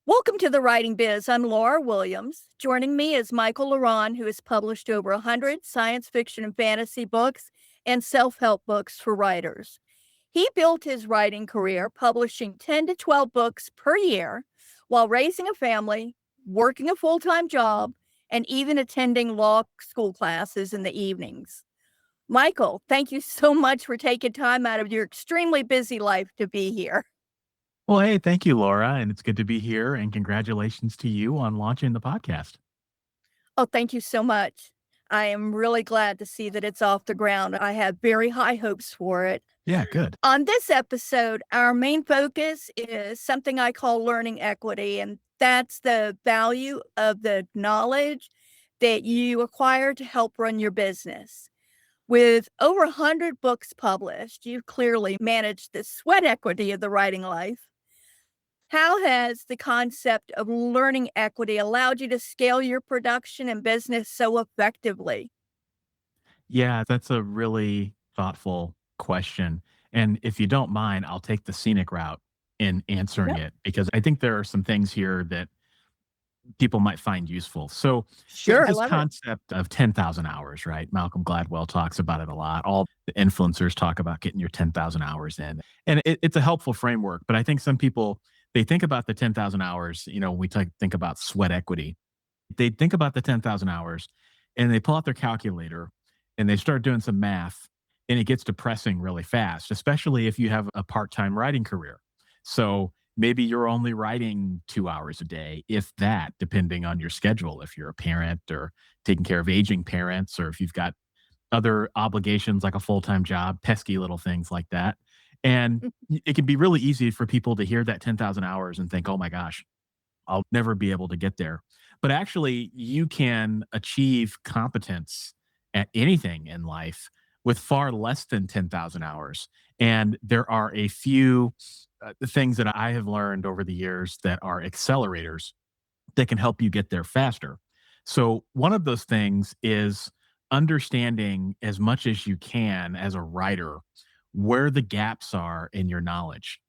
Welcome to the Writing Biz. I'm Laura Williams. Joining me is Michael La Ronn, who has published over 100 science fiction and fantasy books and self help books for writers. He built his writing career publishing 10 to 12 books per year while raising a family, working a full time job, and even attending law school classes in the evenings. Michael, thank you so much for taking time out of your extremely busy life to be here. Well, hey, thank you, Laura, and it's good to be here. And congratulations to you on launching the podcast. Oh, thank you so much. I am really glad to see that it's off the ground. I have very high hopes for it. Yeah, good. On this episode, our main focus is something I call learning equity, and that's the value of the knowledge that you acquire to help run your business. With over 100 books published, you've clearly managed the sweat equity of the writing life. How has the concept of learning equity allowed you to scale your production and business so effectively? Yeah, that's a really thoughtful question. And if you don't mind, I'll take the scenic route in answering Yep. it because I think there are some things here that people might find useful. So, Sure. I this love it. concept of 10,000 hours, right? Malcolm Gladwell talks about it a lot. All the influencers talk about getting your 10,000 hours in. And it's a helpful framework. But I think some people, they think about the 10,000 hours, when we think about sweat equity. They think about the 10,000 hours and they pull out their calculator and they start doing some math, and it gets depressing really fast, especially if you have a part-time writing career. So maybe you're only writing 2 hours a day, if that, depending on your schedule, if you're a parent or taking care of aging parents, or if you've got other obligations like a full-time job, pesky little things like that. And it can be really easy for people to hear that 10,000 hours and think, oh my gosh, I'll never be able to get there. But actually, you can achieve competence at anything in life with far less than 10,000 hours. And there are a few things that I have learned over the years that are accelerators that can help you get there faster. So, one of those things is understanding as much as you can as a writer where the gaps are in your knowledge.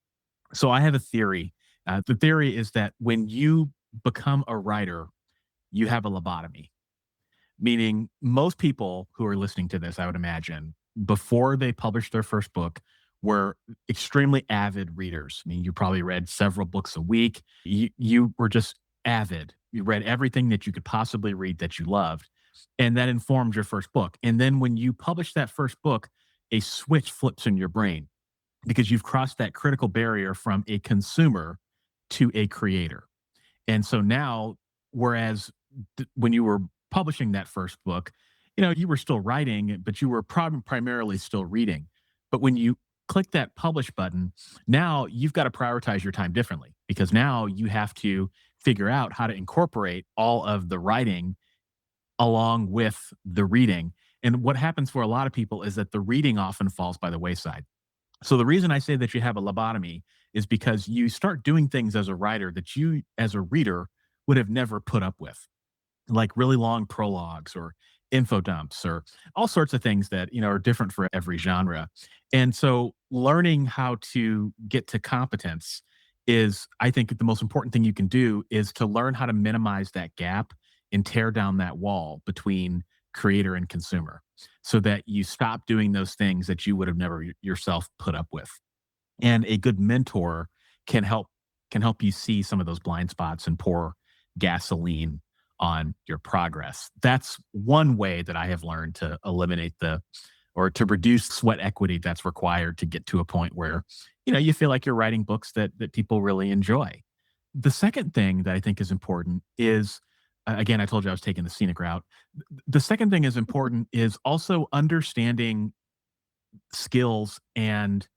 So I have a theory. The theory is that when you become a writer, you have a lobotomy, meaning most people who are listening to this, I would imagine, before they published their first book, were extremely avid readers. I mean, you probably read several books a week. You were just avid. You read everything that you could possibly read that you loved. And that informed your first book. And then when you publish that first book, a switch flips in your brain because you've crossed that critical barrier from a consumer to a creator. And so now, whereas when you were publishing that first book, you were still writing, but you were primarily still reading. But when you click that publish button, now you've got to prioritize your time differently because now you have to figure out how to incorporate all of the writing along with the reading. And what happens for a lot of people is that the reading often falls by the wayside. So the reason I say that you have a lobotomy is because you start doing things as a writer that you, as a reader, would have never put up with, like really long prologues or info dumps or all sorts of things that are different for every genre. And so learning how to get to competence is, I think, the most important thing you can do is to learn how to minimize that gap and tear down that wall between creator and consumer so that you stop doing those things that you would have never yourself put up with. And a good mentor can help you see some of those blind spots and pour gasoline on your progress. That's one way that I have learned to eliminate the or to reduce sweat equity that's required to get to a point where you feel like you're writing books that people really enjoy. The second thing that I think is important is, again, I told you I was taking the scenic route. The second thing is important is also understanding skills and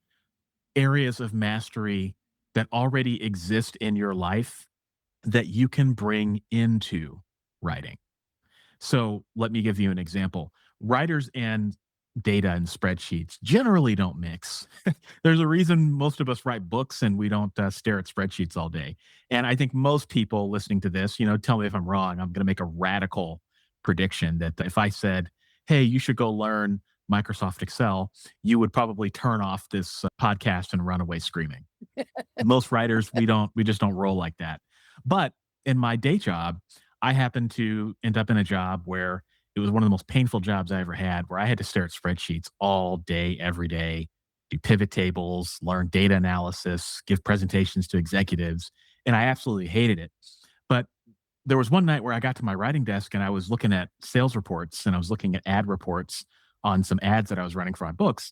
areas of mastery that already exist in your life that you can bring into writing. So let me give you an example. Writers and data and spreadsheets generally don't mix. There's a reason most of us write books and we don't stare at spreadsheets all day. And I think most people listening to this, tell me if I'm wrong. I'm going to make a radical prediction that if I said, hey, you should go learn Microsoft Excel, you would probably turn off this podcast and run away screaming. Most writers, we just don't roll like that. But in my day job, I happened to end up in a job where it was one of the most painful jobs I ever had, where I had to stare at spreadsheets all day, every day, do pivot tables, learn data analysis, give presentations to executives, and I absolutely hated it. But there was one night where I got to my writing desk and I was looking at sales reports and I was looking at ad reports on some ads that I was running for my books.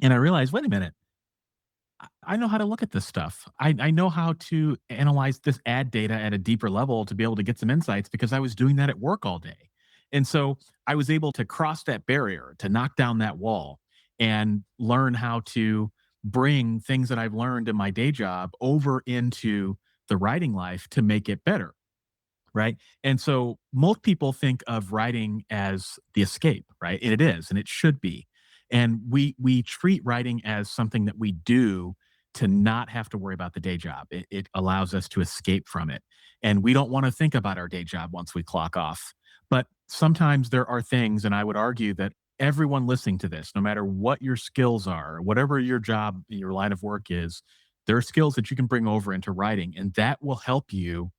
And I realized, wait a minute, I know how to look at this stuff. I know how to analyze this ad data at a deeper level to be able to get some insights because I was doing that at work all day. And so I was able to cross that barrier, to knock down that wall and learn how to bring things that I've learned in my day job over into the writing life to make it better. Right. And so most people think of writing as the escape, right? And it is, and it should be. And we treat writing as something that we do to not have to worry about the day job. It allows us to escape from it. And we don't want to think about our day job once we clock off. But sometimes there are things, and I would argue that everyone listening to this, no matter what your skills are, whatever your job, your line of work is, there are skills that you can bring over into writing, and that will help you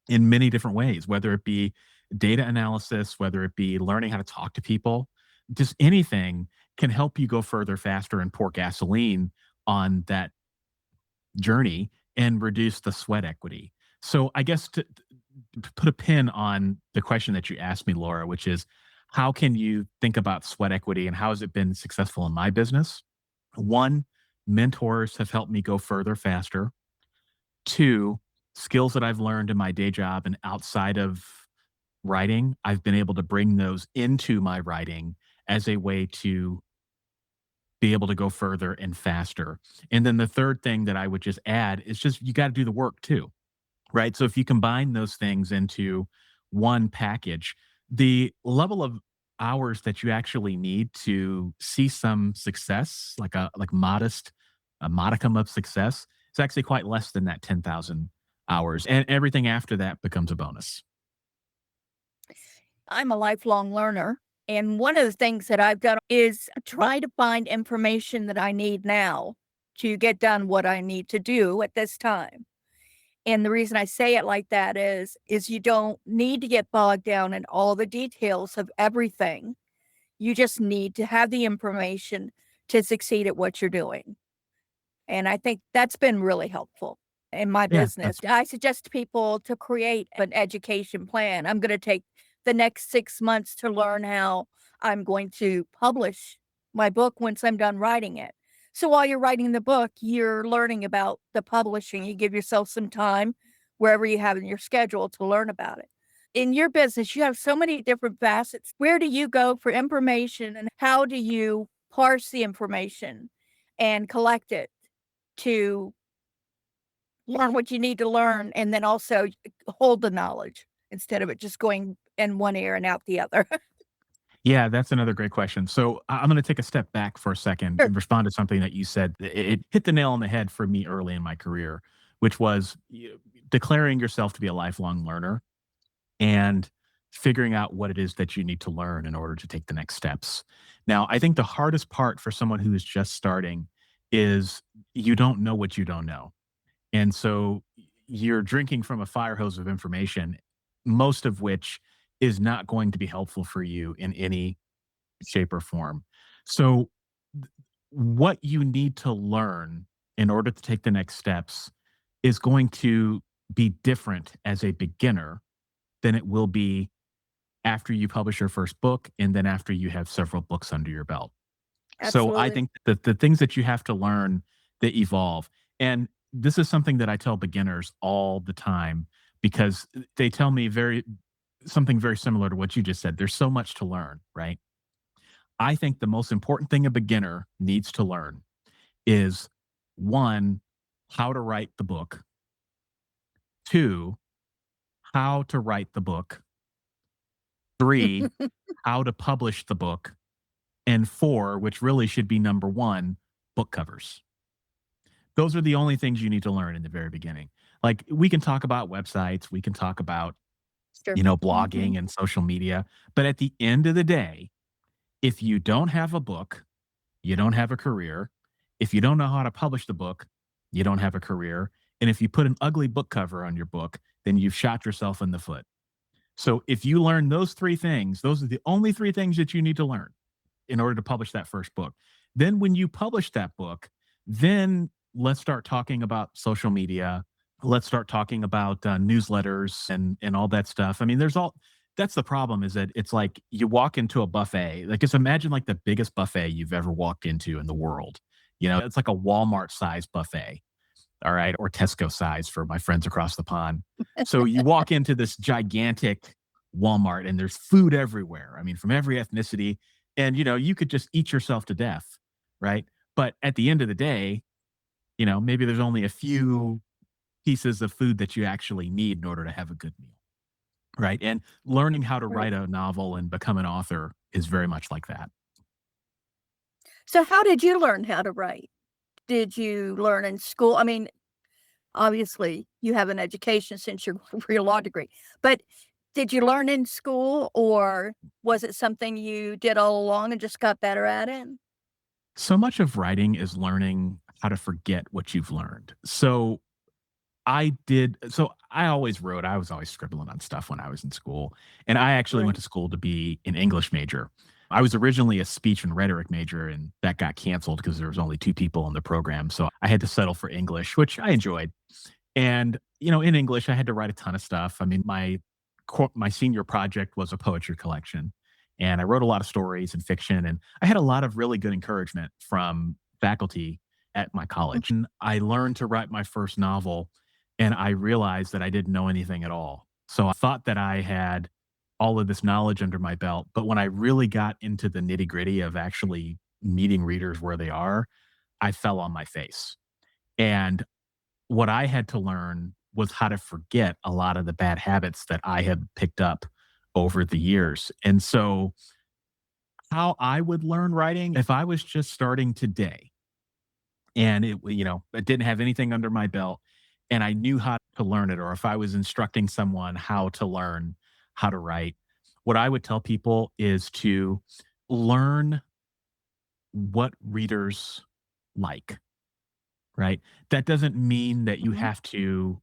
in many different ways, whether it be data analysis, whether it be learning how to talk to people, just anything can help you go further, faster, and pour gasoline on that journey and reduce the sweat equity. So, I guess to put a pin on the question that you asked me, Laura, which is how can you think about sweat equity and how has it been successful in my business? One, mentors have helped me go further, faster. Two, skills that I've learned in my day job and outside of writing, I've been able to bring those into my writing as a way to be able to go further and faster. And then the third thing that I would just add is just you got to do the work too, right? So if you combine those things into one package, the level of hours that you actually need to see some success, like modest, a modicum of success, is actually quite less than that 10,000 hours. And everything after that becomes a bonus. I'm a lifelong learner. And one of the things that I've done is try to find information that I need now to get done what I need to do at this time. And the reason I say it like that is you don't need to get bogged down in all the details of everything. You just need to have the information to succeed at what you're doing. And I think that's been really helpful in my Yeah, business. that's I suggest people to create an education plan. I'm going to take the next 6 months to learn how I'm going to publish my book once I'm done writing it. So while you're writing the book, you're learning about the publishing. You give yourself some time wherever you have in your schedule to learn about it. In your business, you have so many different facets. Where do you go for information and how do you parse the information and collect it to learn what you need to learn and then also hold the knowledge instead of it just going in one ear and out the other? yeah, that's another great question. So I'm going to take a step back for a second Sure. and respond to something that you said. It hit the nail on the head for me early in my career, which was declaring yourself to be a lifelong learner and figuring out what it is that you need to learn in order to take the next steps. Now, I think the hardest part for someone who is just starting is you don't know what you don't know. And so you're drinking from a fire hose of information, most of which is not going to be helpful for you in any shape or form. So, th- what you need to learn in order to take the next steps is going to be different as a beginner than it will be after you publish your first book and then after you have several books under your belt. So I Absolutely. think that the things that you have to learn, they evolve. And this is something that I tell beginners all the time because they tell me something very similar to what you just said. There's so much to learn, right? I think the most important thing a beginner needs to learn is one, how to write the book, two, how to write the book, three, how to publish the book, and four, which really should be number one, book covers. Those are the only things you need to learn in the very beginning. Like we can talk about websites, we can talk about, Sure. Mhm. blogging and social media, but at the end of the day, if you don't have a book, you don't have a career. If you don't know how to publish the book, you don't have a career. And if you put an ugly book cover on your book, then you've shot yourself in the foot. So if you learn those three things, those are the only three things that you need to learn in order to publish that first book. Then when you publish that book, then let's start talking about social media. Let's start talking about newsletters and all that stuff. I mean, there's all that's the problem is that it's like you walk into a buffet. Like just imagine like the biggest buffet you've ever walked into in the world. You know, it's like a Walmart size buffet, all right, or Tesco size for my friends across the pond. So you walk into this gigantic Walmart and there's food everywhere. I mean, from every ethnicity. And, you know, you could just eat yourself to death, right? But at the end of the day, you know, maybe there's only a few pieces of food that you actually need in order to have a good meal, right? And learning how to Right. write a novel and become an author is very much like that. So how did you learn how to write? Did you learn in school? I mean, obviously, you have an education since you're for your law degree, but did you learn in school, or was it something you did all along and just got better at it? So much of writing is learning how to forget what you've learned. So I always wrote, I was always scribbling on stuff when I was in school. And I actually went Right. to school to be an English major. I was originally a speech and rhetoric major, and that got canceled because there was only two people in the program. So I had to settle for English, which I enjoyed. And, you know, in English, I had to write a ton of stuff. I mean, my senior project was a poetry collection, and I wrote a lot of stories and fiction, and I had a lot of really good encouragement from faculty at my college. And I learned to write my first novel, and I realized that I didn't know anything at all. So I thought that I had all of this knowledge under my belt, but when I really got into the nitty-gritty of actually meeting readers where they are, I fell on my face. And what I had to learn was how to forget a lot of the bad habits that I had picked up over the years. And so, how I would learn writing if I was just starting today and you know, I didn't have anything under my belt and I knew how to learn it, or if I was instructing someone how to learn how to write, what I would tell people is to learn what readers like, right? That doesn't mean that you Mhm. have to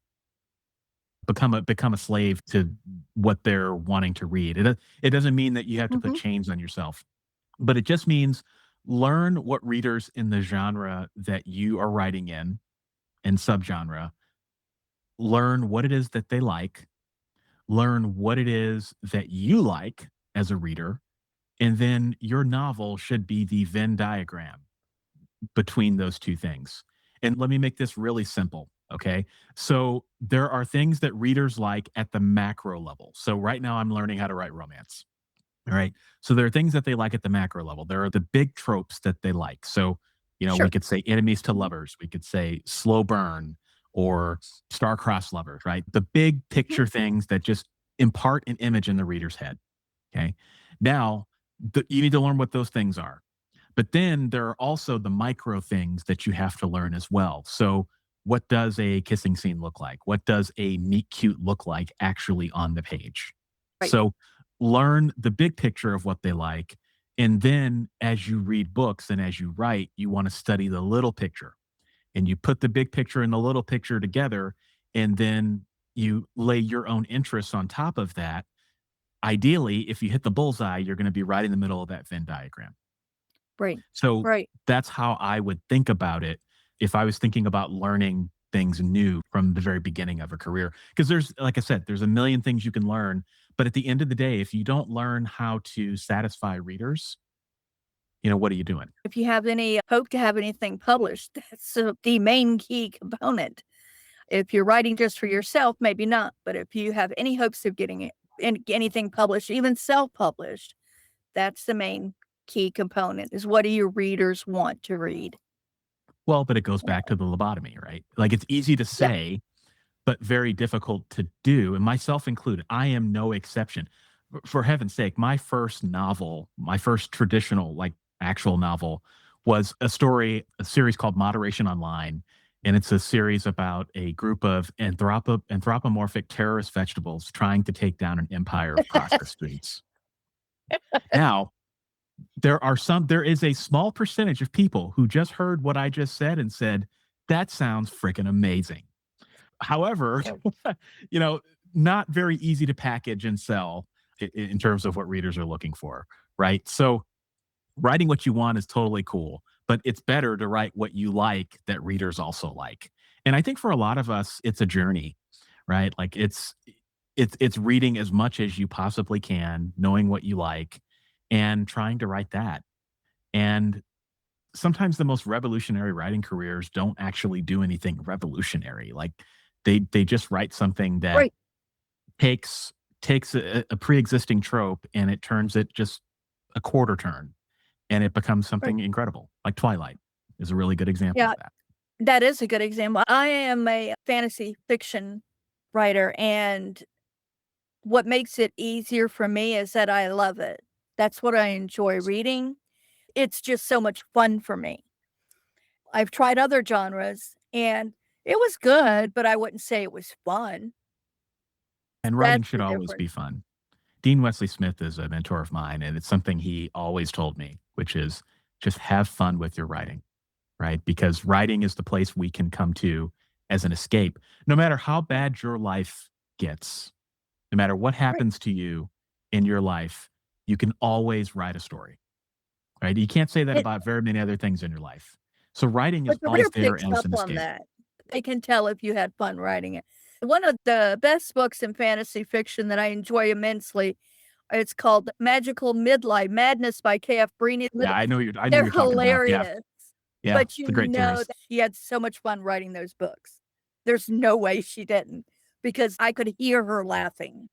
become a slave to what they're wanting to read. It doesn't mean that you have to put Mhm. chains on yourself, but it just means learn what readers in the genre that you are writing in and subgenre, learn what it is that they like, learn what it is that you like as a reader, and then your novel should be the Venn diagram between those two things. And let me make this really simple. Okay. So there are things that readers like at the macro level. So right now I'm learning how to write romance. All right. So there are things that they like at the macro level. There are the big tropes that they like. So, you know, we Sure. could say enemies to Mhm. lovers, we could say slow burn or star-crossed lovers, right? The big Mhm. picture things that just impart an image in the reader's head. Okay. Now, you need to learn what those things are. But then there are also the micro things that you have to learn as well. So, what does a kissing scene look like? What does a meet cute look like actually on the page? Right. So, learn the big picture of what they like. And then as you read books and as you write, you want to study the little picture and you put the big picture and the little picture together. And then you lay your own interests on top of that. Ideally, if you hit the bullseye, you're going to be right in the middle of that Venn diagram. Right. So Right. that's how I would think about it if I was thinking about learning things new from the very beginning of a career. Because there's, like I said, there's a million things you can learn. But at the end of the day, if you don't learn how to satisfy readers, you know, what are you doing? If you have any hope to have anything published, that's the main key component. If you're writing just for yourself, maybe not. But if you have any hopes of getting it, anything published, even self-published, that's the main key component is what do your readers want to read? Well, but it goes Yeah. back to the lobotomy, right? Like it's easy to Yeah. say, but very difficult to do, and myself included. I am no exception. For heaven's sake, my first novel, my first traditional, like actual novel, was a series called Moderation Online. And it's a series about a group of anthropomorphic terrorist vegetables trying to take down an empire of pasta streets. Now, there is a small percentage of people who just heard what I just said and said, that sounds freaking amazing. However, Yeah. you know, not very easy to package and sell in terms of what readers are looking for, right? So writing what you want is totally cool, but it's better to write what you like that readers also like. And I think for a lot of us, it's a journey, right? Like it's reading as much as you possibly can, knowing what you like, and trying to write that. And sometimes the most revolutionary writing careers don't actually do anything revolutionary. Like they just write something that Right, takes takes a pre-existing trope and it turns it just a quarter turn and it becomes right. something incredible. Like Twilight is a really good example Yeah, of that. that is a good example. I am a fantasy fiction writer, and what makes it easier for me is that I love it. That's what I enjoy reading. It's just so much fun for me. I've tried other genres and it was good, but I wouldn't say it was fun. And writing That's should the always difference. be fun. Dean Wesley Smith is a mentor of mine, and it's something he always told me, which is just have fun with your writing, right? Because writing is the place we can come to as an escape. No matter how bad your life gets, no matter what Right. happens to you in your life, you can always write a story, right? You can't say that It about very many other things in your life. So writing is But the reader always there picks as up an on escape. that. They can tell if you had fun writing it. One of the best books in fantasy fiction that I enjoy immensely, it's called Magical Midlife Madness by K.F. Breene. Yeah, I know They're you're talking about. Yeah, hilarious, yeah, but it's you a great know series. that she had so much fun writing those books. There's no way she didn't, because I could hear her laughing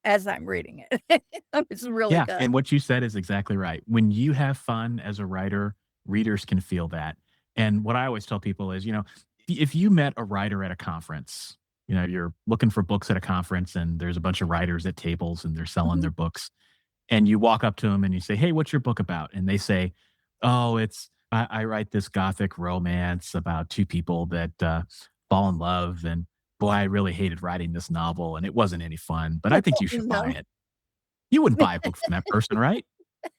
as I'm reading it. It's really Yeah, good. and what you said is exactly right. When you have fun as a writer, readers can feel that. And what I always tell people is, if you met a writer at a conference, you're looking for books at a conference and there's a bunch of writers at tables and they're selling Mhm. their books, and you walk up to them and you say, "Hey, what's your book about?" And they say, "Oh, I write this gothic romance about two people that fall in love, and boy, I really hated writing this novel, and it wasn't any fun, but I think you should buy No. it." You wouldn't buy a book from that person, right?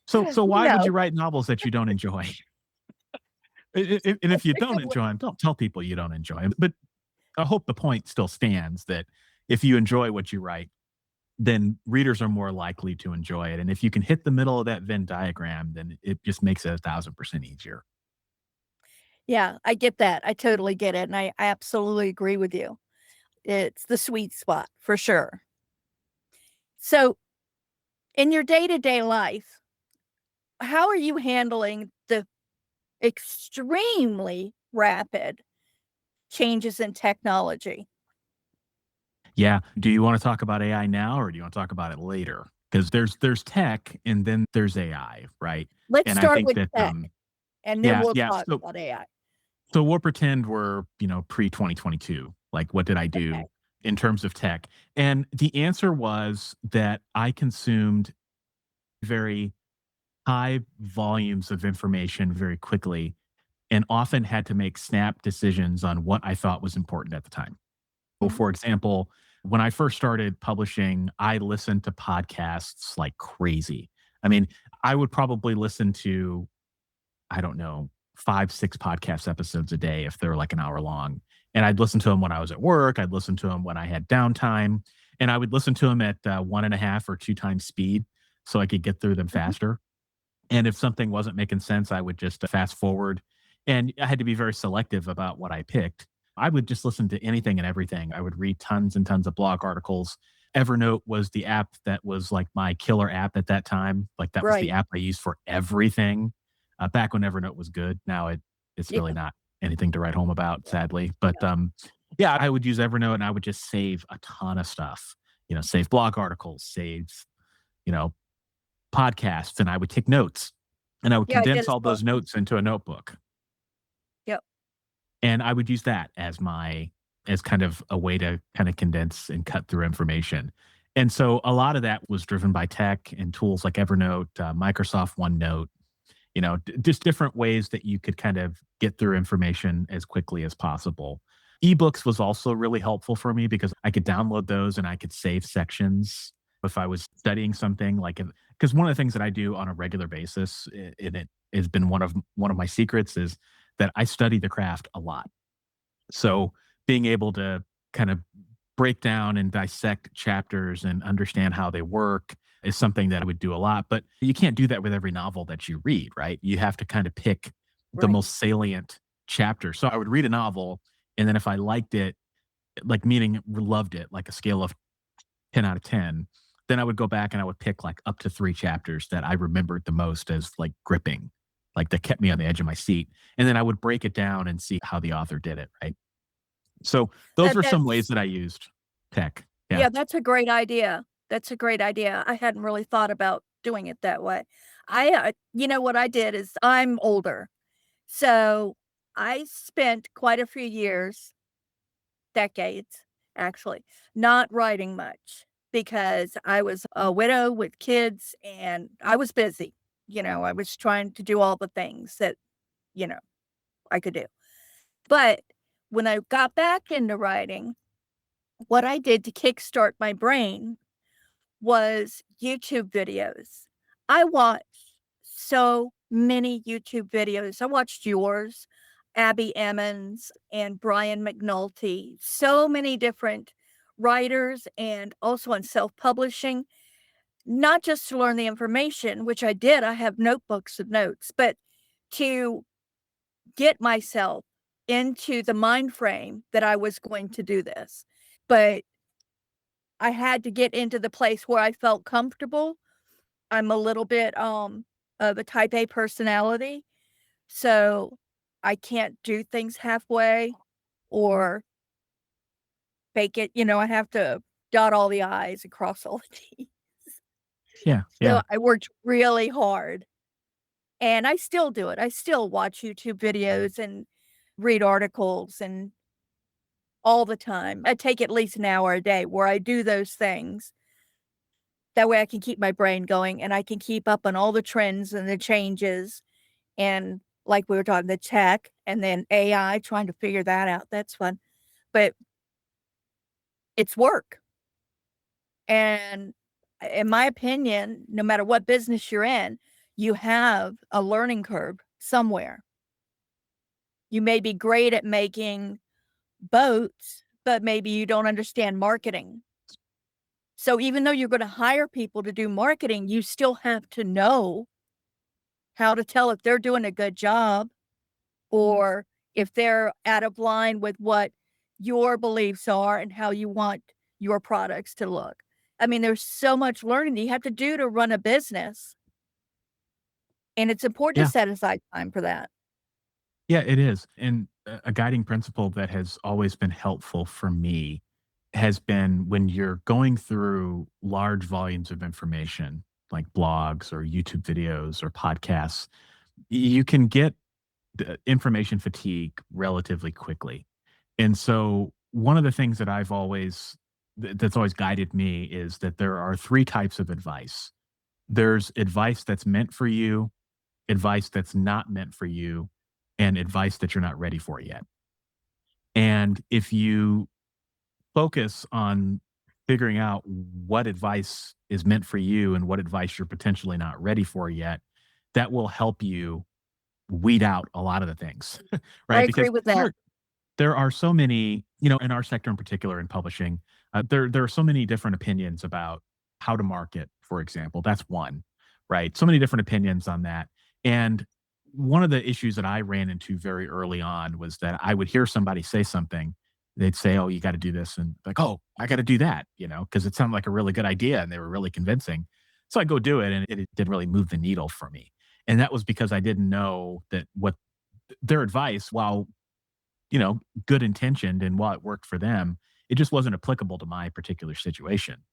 So why would No. you write novels that you don't enjoy? And if you don't enjoy them, don't tell people you don't enjoy them. But I hope the point still stands that if you enjoy what you write, then readers are more likely to enjoy it. And if you can hit the middle of that Venn diagram, then it just makes it 1,000% easier. Yeah, I get that. I totally get it, and I absolutely agree with you. It's the sweet spot for sure. So, in your day-to-day life, how are you handling the extremely rapid changes in technology? Yeah. Do you want to talk about AI now or do you want to talk about it later? Because there's tech and then there's AI, right? Let's And I start think with that tech, and then yeah, we'll yeah. talk So about AI. So we'll pretend we're, pre 2022. Like, what did I Okay. do in terms of tech? And the answer was that I consumed very high volumes of information very quickly and often had to make snap decisions on what I thought was important at the time. So, Mhm. for example, when I first started publishing, I listened to podcasts like crazy. I mean, I would probably listen to I don't know, 5, 6 podcast episodes a day if they're like an hour long. And I'd listen to them when I was at work. I'd listen to them when I had downtime. And I would listen to them at 1.5 or 2 times speed so I could get through them Mhm. faster. And if something wasn't making sense, I would just fast forward. And I had to be very selective about what I picked. I would just listen to anything and everything. I would read tons and tons of blog articles. Evernote was the app that was like my killer app at that time. Like that was the Right. app I used for everything. Back when Evernote was good. Now it's Yeah, really not anything to write home about, yeah, sadly. But yeah. yeah, I would use Evernote and I would just save a ton of stuff. Save blog articles, save you know podcasts, and I would take notes and I would Yeah, I did condense as all well. those notes into a notebook. Yep. And I would use that as kind of a way to kind of condense and cut through information. And so a lot of that was driven by tech and tools like Evernote, Microsoft OneNote, just different ways that you could kind of get through information as quickly as possible. Ebooks was also really helpful for me because I could download those and I could save sections if I was studying something like because one of the things that I do on a regular basis and it has been one of my secrets is that I study the craft a lot. So being able to kind of break down and dissect chapters and understand how they work is something that I would do a lot. But you can't do that with every novel that you read, right? You have to kind of pick the Right. most salient chapter. So I would read a novel, and then if I liked it, like meaning loved it, like a scale of 10 out of 10, then I would go back and I would pick like up to 3 chapters that I remembered the most as like gripping, like that kept me on the edge of my seat. And then I would break it down and see how the author did it, right? So those That were some ways that's that I used tech. Yeah. Yeah, that's a great idea. That's a great idea. I hadn't really thought about doing it that way. You know, what I did is I'm older, so I spent quite a few years, decades actually, not writing much because I was a widow with kids and I was busy. You know, I was trying to do all the things that, you know, I could do. But when I got back into writing, what I did to kickstart my brain was YouTube videos. I watched so many YouTube videos. I watched yours, Abby Emmons, and Brian McNulty, so many different writers and also on self-publishing, not just to learn the information, which I did, I have notebooks of notes, but to get myself into the mind frame that I was going to do this. But I had to get into the place where I felt comfortable. I'm a little bit, of a type A personality, so I can't do things halfway or fake it, you know, I have to dot all the I's and cross all the T's. Yeah. So Yeah. I worked really hard, and I still do it. I still watch YouTube videos and read articles and all the time. I take at least an hour a day where I do those things. That way I can keep my brain going and I can keep up on all the trends and the changes. And like we were talking, the tech and then AI, trying to figure that out, that's fun, but it's work, and in my opinion, no matter what business you're in, you have a learning curve somewhere. You may be great at making boats, but maybe you don't understand marketing. So even though you're gonna hire people to do marketing, you still have to know how to tell if they're doing a good job or if they're out of line with what your beliefs are and how you want your products to look. I mean, there's so much learning that you have to do to run a business, and it's important to Yeah. set aside time for that. Yeah, it is. And a guiding principle that has always been helpful for me has been when you're going through large volumes of information, like blogs or YouTube videos or podcasts, you can get the information fatigue relatively quickly. And so one of the things that that's always guided me is that there are 3 types of advice. There's advice that's meant for you, advice that's not meant for you, and advice that you're not ready for yet. And if you focus on figuring out what advice is meant for you and what advice you're potentially not ready for yet, that will help you weed out a lot of the things, I right? agree Because with that. there are so many, in our sector in particular in publishing, there are so many different opinions about how to market, for example. That's one, right? So many different opinions on that. And one of the issues that I ran into very early on was that I would hear somebody say something. They'd say, "Oh, you got to do this," and like, "Oh, I got to do that," because it sounded like a really good idea and they were really convincing. So I go do it, and it didn't really move the needle for me. And that was because I didn't know that what their advice, while you know, good intentioned and while it worked for them, it just wasn't applicable to my particular situation.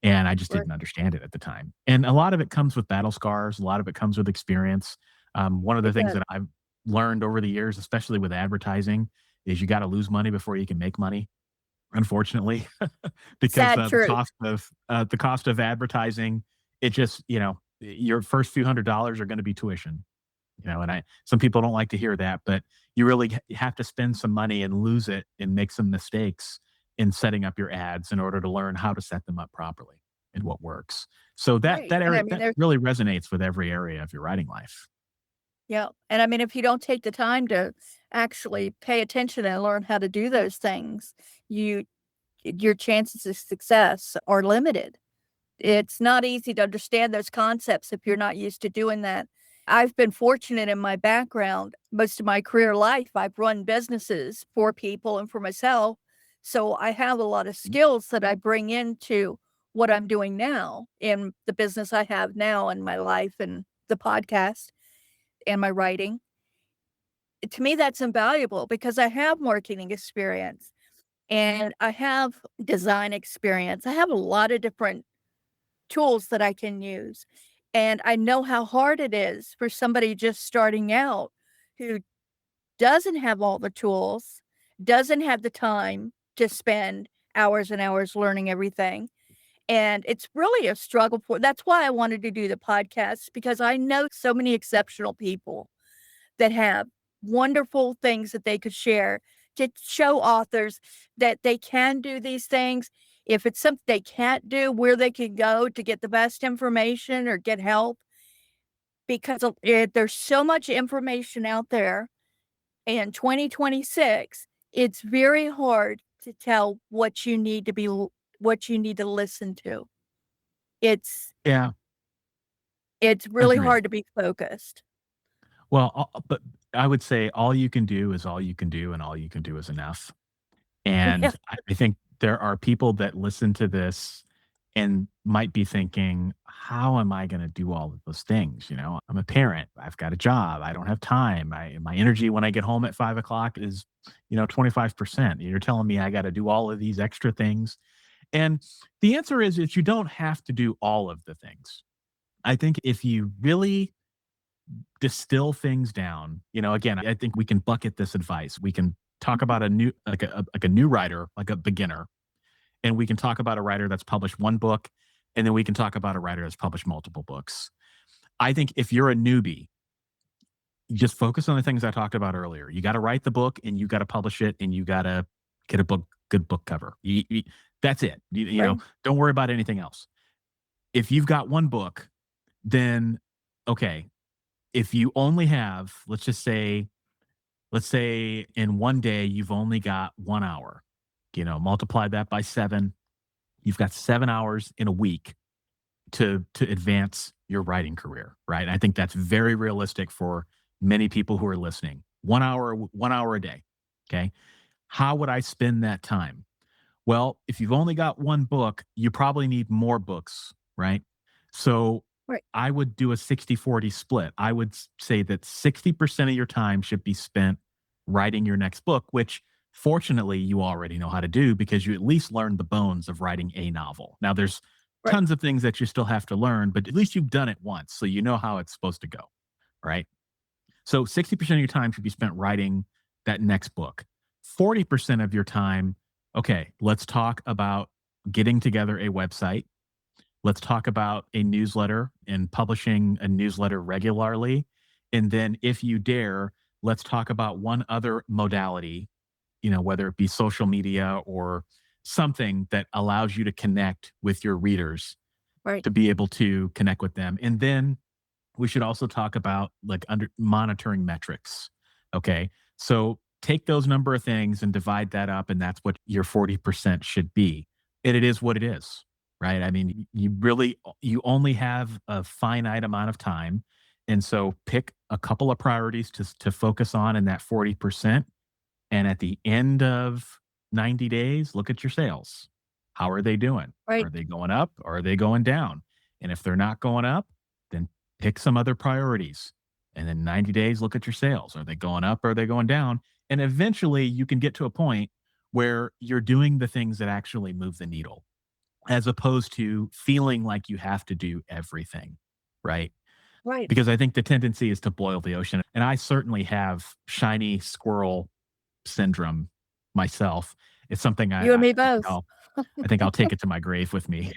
And I just Right. didn't understand it at the time. And a lot of it comes with battle scars, a lot of it comes with experience. One of the It things does. that I've learned over the years, especially with advertising, is you got to lose money before you can make money. Unfortunately, because Sad truth. the cost of advertising, it just your first few $100s are going to be tuition. And some people don't like to hear that, but you really have to spend some money and lose it and make some mistakes in setting up your ads in order to learn how to set them up properly and what works. So that Right, that and I area mean, that there's really resonates with every area of your writing life. yeah, and I mean, if you don't take the time to actually pay attention and learn how to do those things, you your chances of success are limited. It's not easy to understand those concepts if you're not used to doing that. I've been fortunate in my background. Most of my career life, I've run businesses for people and for myself. So I have a lot of skills that I bring into what I'm doing now in the business I have now in my life and the podcast and my writing. To me, that's invaluable because I have marketing experience and I have design experience. I have a lot of different tools that I can use. And I know how hard it is for somebody just starting out who doesn't have all the tools, doesn't have the time to spend hours and hours learning everything. And it's really a struggle for that's why I wanted to do the podcast because I know so many exceptional people that have wonderful things that they could share to show authors that they can do these things. If it's something they can't do, where they can go to get the best information or get help, because there's so much information out there in 2026. It's very hard to tell what you need to what you need to listen to. It's Yeah, it's really agreed. hard to be focused. Well, but I would say all you can do is all you can do, and all you can do is enough. Yeah, And I think there are people that listen to this and might be thinking, how am I going to do all of those things? You know, I'm a parent. I've got a job. I don't have time. My energy when I get home at 5 o'clock is, 25%. You're telling me I got to do all of these extra things. And the answer is you don't have to do all of the things. I think if you really distill things down, again, I think we can bucket this advice. We can talk about a new, like a new writer, like a beginner, and we can talk about a writer that's published one book, and then we can talk about a writer that's published multiple books. I think if you're a newbie, you just focus on the things I talked about earlier. You got to write the book, and you got to publish it, and you got to get a good book cover. That's it. right, Don't worry about anything else. If you've got one book, then okay. If you only have, let's say in one day you've only got 1 hour, multiply that by seven. You've got 7 hours in a week to advance your writing career, right? I think that's very realistic for many people who are listening. 1 hour a day. Okay. How would I spend that time? Well, if you've only got one book, you probably need more books, right? So right, I would do a 60-40 split. I would say that 60% of your time should be spent writing your next book, which fortunately you already know how to do because you at least learned the bones of writing a novel. Now, there's right, tons of things that you still have to learn, but at least you've done it once. So you know how it's supposed to go, right? So 60% of your time should be spent writing that next book. 40% of your time, okay, let's talk about getting together a website. Let's talk about a newsletter and publishing a newsletter regularly. And then, if you dare, let's talk about one other modality, whether it be social media or something that allows you to connect with your readers, right, to be able to connect with them. And then we should also talk about like under monitoring metrics. Okay. So take those number of things and divide that up, and that's what your 40% should be. And it is what it is, right? I mean, you only have a finite amount of time. And so pick a couple of priorities to focus on in that 40%. And at the end of 90 days, look at your sales. How are they doing? right, Are they going up or are they going down? And if they're not going up, then pick some other priorities. And then 90 days, look at your sales. Are they going up or are they going down? And eventually you can get to a point where you're doing the things that actually move the needle, as opposed to feeling like you have to do everything, right? right. Because I think the tendency is to boil the ocean. And I certainly have shiny squirrel syndrome myself. It's something You and me I think both. I'll take it to my grave with me.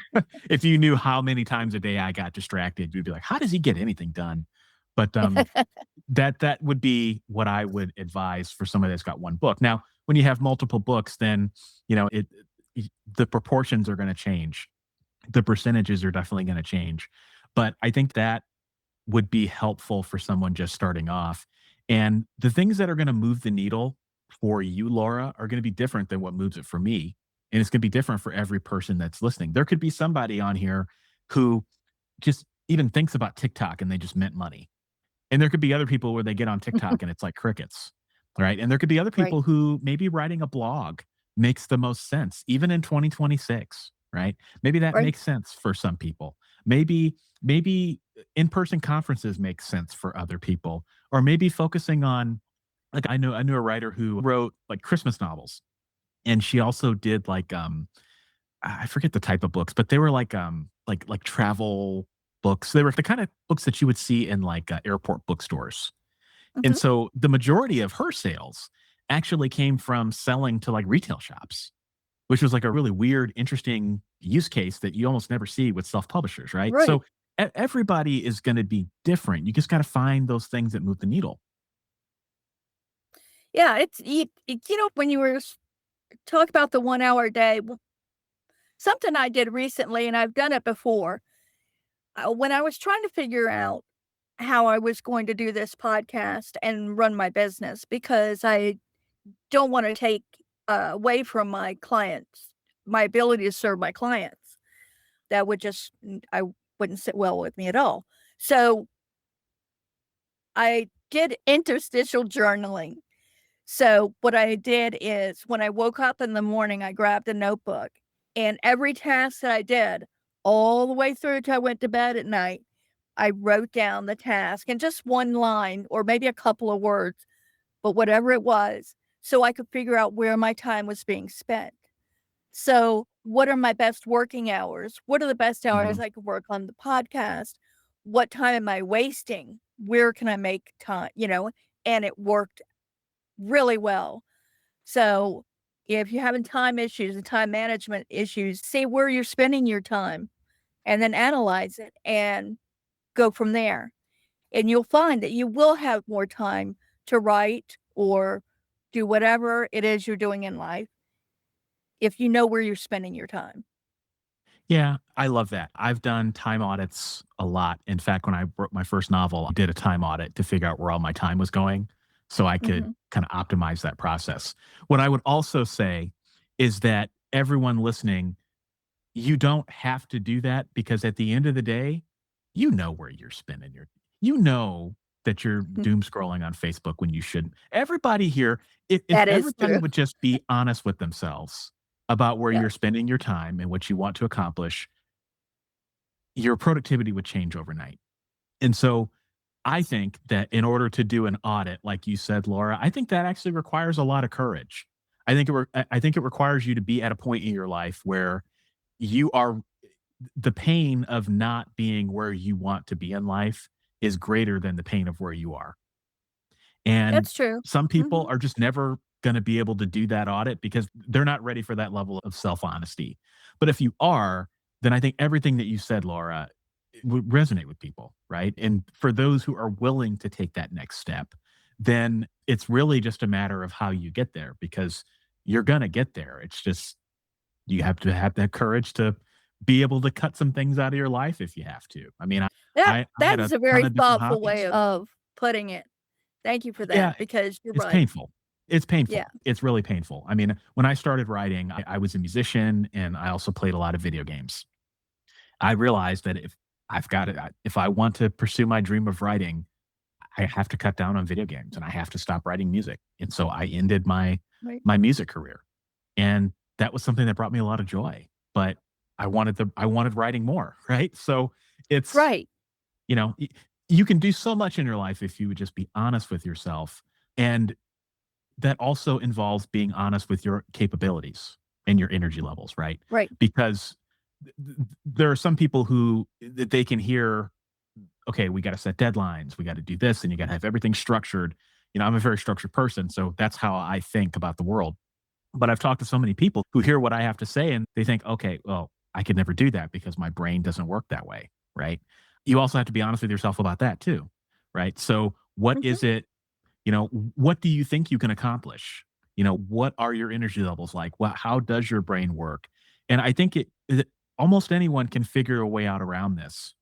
If you knew how many times a day I got distracted, you'd be like, "How does he get anything done?" But, that would be what I would advise for somebody that's got one book. Now, when you have multiple books, then, the proportions are gonna change. The percentages are definitely gonna change. But I think that would be helpful for someone just starting off. And the things that are going to move the needle for you, Laura, are going to be different than what moves it for me. and it's going to be different for every person that's listening. There could be somebody on here who just even thinks about TikTok and they just meant money. And there could be other people where they get on TikTok and it's like crickets, right? And there could be other Right. people who maybe writing a blog makes the most sense, even in 2026, right? Maybe that Right. makes sense for some people. Maybe in-person conferences make sense for other people, or maybe focusing on, like, I knew a writer who wrote like Christmas novels, and she also did like I forget the type of books, but they were like travel books. They were the kind of books that you would see in like airport bookstores. And Mhm. so the majority of her sales actually came from selling to like retail shops, which was like a really weird, interesting use case that you almost never see with self-publishers, right? Right. So everybody is going to be different. You just got to find those things that move the needle. Yeah, when you were talk about the 1 hour a day, something I did recently, and I've done it before, when I was trying to figure out how I was going to do this podcast and run my business because I don't wanna take, away from my clients, my ability to serve my clients. That would just I wouldn't sit well with me at all. So, I did interstitial journaling. So, what I did is when I woke up in the morning, I grabbed a notebook, and every task that I did all the way through till I went to bed at night, I wrote down the task and just one line or maybe a couple of words, but whatever it was, so I could figure out where my time was being spent. So, what are my best working hours? What are the best hours Mhm. I could work on the podcast? What time am I wasting? Where can I make time? And it worked really well. So, if you're having time issues and time management issues, see where you're spending your time and then analyze it and go from there. And you'll find that you will have more time to write or do whatever it is you're doing in life if you know where you're spending your time. Yeah, I love that. I've done time audits a lot. In fact, when I wrote my first novel, I did a time audit to figure out where all my time was going so I could Mhm. kind of optimize that process. What I would also say is that everyone listening, you don't have to do that, because at the end of the day, you know where you're spending you know that you're doom scrolling on Facebook when you shouldn't. Everybody here, if That is everybody true. would just be honest with themselves about where you're Yes. spending your time and what you want to accomplish, your productivity would change overnight. And so I think that in order to do an audit, like you said, Laura, I think that actually requires a lot of courage. I think it requires you to be at a point in your life where you are the pain of not being where you want to be in life is greater than the pain of where you are. And That's true. some people Mhm. are just never going to be able to do that audit because they're not ready for that level of self honesty. But if you are, then I think everything that you said, Laura, would resonate with people, right? And for those who are willing to take that next step, then it's really just a matter of how you get there, because you're going to get there. It's just you have to have that courage to be able to cut some things out of your life if you have to. I mean, That I that had is a a ton very of different thoughtful way hobbies. of putting it. Thank you for Yeah, that because you're it's right. painful. It's Yeah. painful. It's really painful. I mean, when I started writing, I was a musician and I also played a lot of video games. I realized that if I want to pursue my dream of writing, I have to cut down on video games and I have to stop writing music. And so I ended Right. my music career. And that was something that brought me a lot of joy. But I wanted writing more, right? So it's, Right. you know, you can do so much in your life if you would just be honest with yourself. And that also involves being honest with your capabilities and your energy levels, right? Right. Because there are some people who that they can hear, okay, we got to set deadlines, we got to do this, and you got to have everything structured. I'm a very structured person, so that's how I think about the world. But I've talked to so many people who hear what I have to say and they think, okay, well, I could never do that because my brain doesn't work that way, right? You also have to be honest with yourself about that too, right? So, what Mhm. is it, what do you think you can accomplish? What are your energy levels like? How does your brain work? And I think almost anyone can figure a way out around this,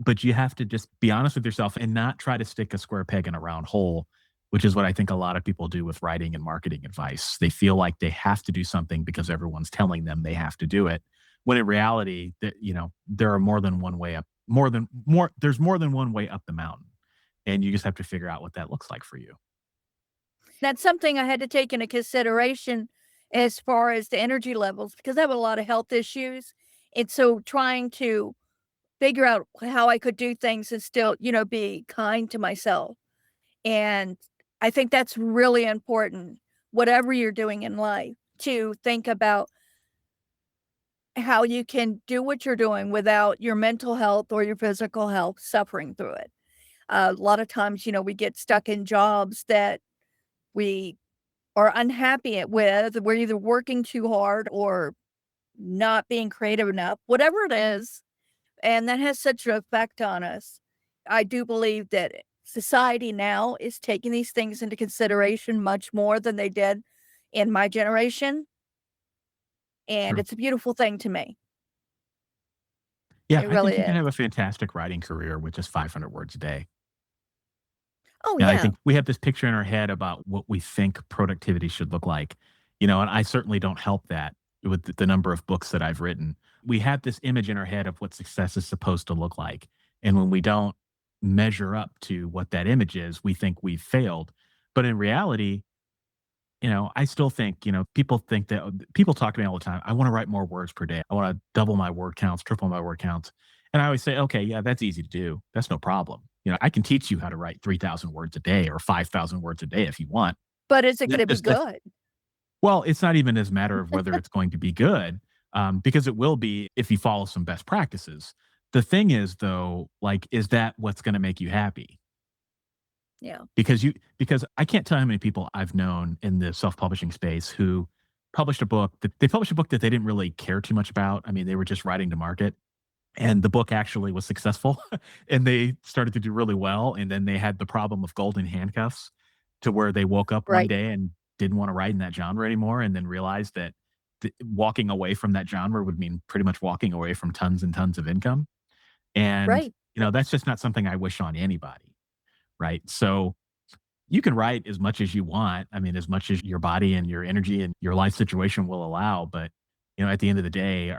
but you have to just be honest with yourself and not try to stick a square peg in a round hole which is what I think a lot of people do with writing and marketing advice. They feel like they have to do something because everyone's telling them they have to do it. When in reality, there are more than one way up, there's more than one way up the mountain. And you just have to figure out what that looks like for you. That's something I had to take into consideration as far as the energy levels because I have a lot of health issues. And so trying to figure out how I could do things and still, be kind to myself. And I think that's really important, whatever you're doing in life, to think about how you can do what you're doing without your mental health or your physical health suffering through it. A lot of times, we get stuck in jobs that we are unhappy with. We're either working too hard or not being creative enough, whatever it is. And that has such an effect on us. I do believe that society now is taking these things into consideration much more than they did in my generation. And True. it's a beautiful thing to me. Yeah, It I really think you can is. have a fantastic writing career with just 500 words a day. Oh, And I yeah. think we have this picture in our head about what we think productivity should look like, and I certainly don't help that with the number of books that I've written. We have this image in our head of what success is supposed to look like. And when we don't measure up to what that image is, we think we've failed. But in reality, I still think, people think that people talk to me all the time. I want to write more words per day. I want to double my word counts, triple my word counts. And I always say, okay, yeah, that's easy to do. That's no problem. I can teach you how to write 3,000 words a day or 5,000 words a day if you want. But is it going That's to be just, that's, good? well, it's not even as a matter of whether it's going to be good, because it will be if you follow some best practices. The thing is, though, like, is that what's going to make you happy? Yeah. Because I can't tell how many people I've known in the self-publishing space who published a book that they didn't really care too much about. I mean, they were just writing to market, and the book actually was successful, and they started to do really well, and then they had the problem of golden handcuffs to where they woke up one Right. day and didn't wanna write in that genre anymore, and then realized that walking away from that genre would mean pretty much walking away from tons and tons of income, and, Right. that's just not something I wish on anybody, right? So you can write as much as you want. I mean, as much as your body and your energy and your life situation will allow. But, at the end of the day,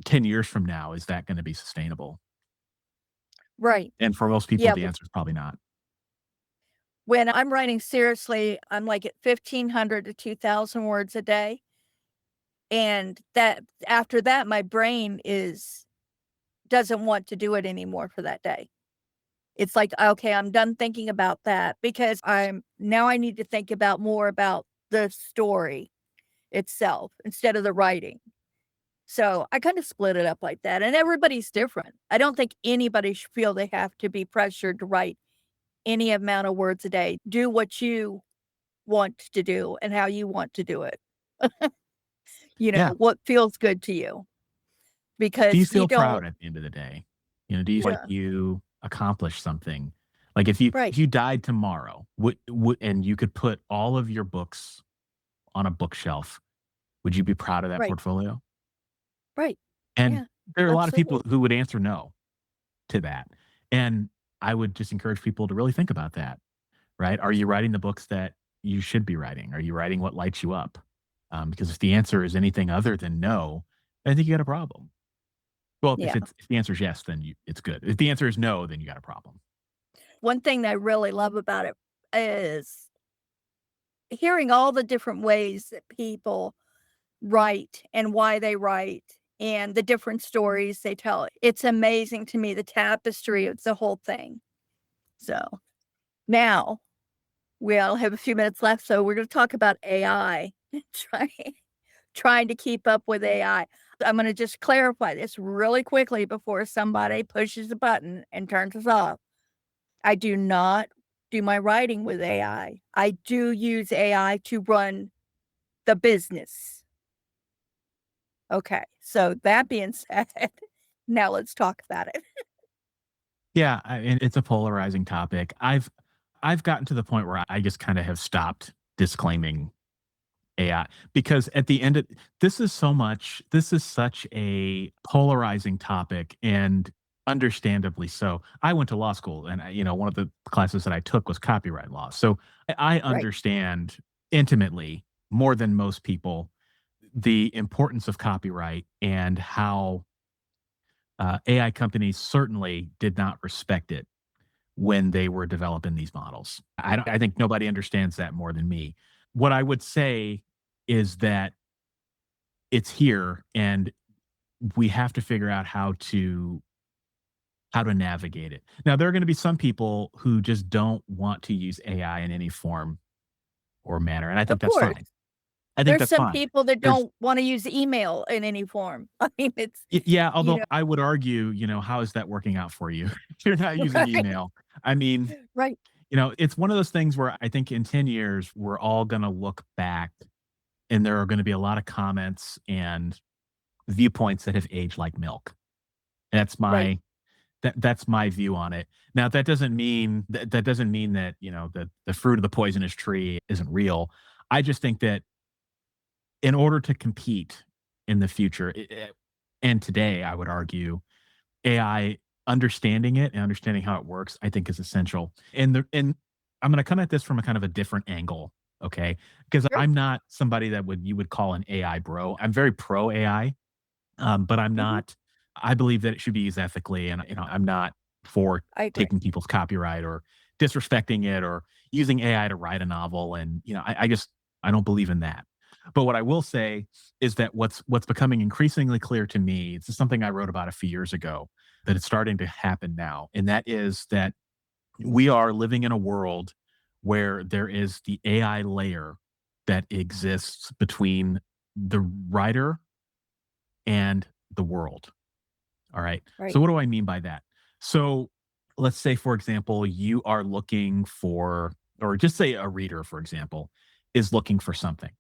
10 years from now, is that going to be sustainable? Right. And for most people, Yeah. the answer is probably not. When I'm writing seriously, I'm like at 1,500 to 2,000 words a day. And that after that, my brain doesn't want to do it anymore for that day. It's like, okay, I'm done thinking about that because I need to think about more about the story itself instead of the writing. So I kind of split it up like that. And everybody's different. I don't think anybody should feel they have to be pressured to write any amount of words a day. Do what you want to do and how you want to do it. Yeah. What feels good to you Do you because you feel don't. proud at the end of the day? Do you feel like Yeah. you accomplished something? Like Right. if you died tomorrow, and you could put all of your books on a bookshelf, would you be proud of that Right. portfolio? Right. And Yeah. there are a lot of people Absolutely. who would answer no to that. And I would just encourage people to really think about that, right? Are you writing the books that you should be writing? Are you writing what lights you up? Because if the answer is anything other than no, I think you got a problem. Well, Yeah. if the answer is yes, then it's good. If the answer is no, then you got a problem. One thing that I really love about it is hearing all the different ways that people write and why they write and the different stories they tell. It's amazing to me the tapestry of the whole thing. So now we'll have a few minutes left. So we're going to talk about AI. Trying trying to keep up with AI. I'm going to just clarify this really quickly before somebody pushes the button and turns us off. I do not do my writing with AI. I do use AI to run the business. Okay. So that being said, now let's talk about it. Yeah, and it's a polarizing topic. I've gotten to the point where I just kind of have stopped disclaiming AI because at the end of this is such a polarizing topic, and Understandably so. I went to law school and, one of the classes that I took was copyright law. So I Right. understand intimately more than most people the importance of copyright and how AI companies certainly did not respect it when they were developing these models. I think nobody understands that more than me. What I would say is that it's here and we have to figure out how to navigate it. Now, there are going to be some people who just don't want to use AI in any form or manner, and I think Of that's course. fine. I think There's that's some fine. people that There's don't wanna use email in any form. I mean, it's Yeah, you although know I would argue, how is that working out for you? If you're not using right, email. I mean, right, it's one of those things where I think in 10 years, we're all going to look back and there are going to be a lot of comments and viewpoints that have aged like milk. That's right. my that's my view on it. Now that doesn't mean that, that the fruit of the poisonous tree isn't real. I just think that in order to compete in the future and today, I would argue AI understanding it and understanding how it works, I think is essential. And I'm going to come at this from a kind of a different angle, okay? Because Sure. I'm not somebody that would you would call an AI bro. I'm very pro AI, but I'm Mhm. not. I believe that it should be used ethically, and I'm not for I agree. taking people's copyright or disrespecting it or using AI to write a novel. And I just I don't believe in that. But what I will say is that what's becoming increasingly clear to me, this is something I wrote about a few years ago, that it's starting to happen now, and that is that we are living in a world where there is the AI layer that exists between the writer and the world. All right. So Right. what do I mean by that? So let's say, for example, you are looking for, or just say a reader, for example, is looking for something,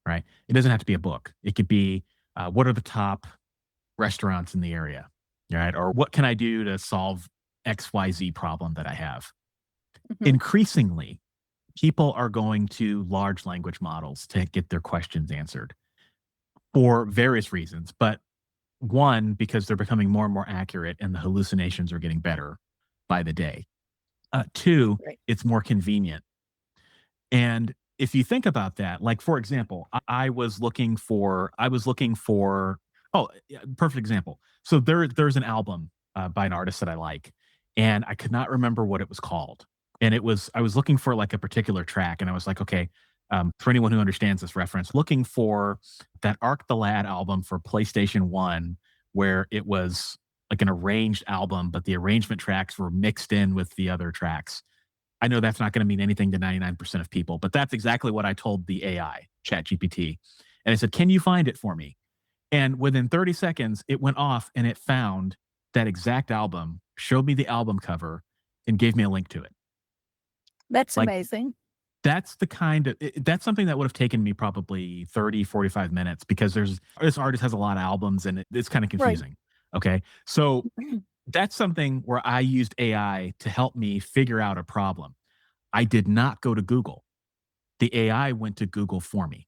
right? It doesn't have to be a book. It could be what are the top restaurants in the area, right? Or what can I do to solve XYZ problem that I have? Mhm. Increasingly, people are going to large language models to get their questions answered for various reasons. But one, because they're becoming more and more accurate and the hallucinations are getting better by the day. Two, Right. it's more convenient. And if you think about that, like for example, I was looking for oh, yeah, perfect example. So there's an album by an artist that I like, and I could not remember what it was called. And I was looking for like a particular track, and I was like, okay, for anyone who understands this reference, looking for that Arc the Lad album for PlayStation One, where it was like an arranged album, but the arrangement tracks were mixed in with the other tracks. I know that's not going to mean anything to 99% of people, but that's exactly what I told the AI, ChatGPT. And I said, "Can you find it for me?" And within 30 seconds, it went off and it found that exact album, showed me the album cover, and gave me a link to it. That's Like, amazing. that's the kind of that's something that would have taken me probably 30, 45 minutes because this artist has a lot of albums and it's kind of Right. confusing. Okay. So that's something where I used AI to help me figure out a problem. I did not go to Google. The AI went to Google for me.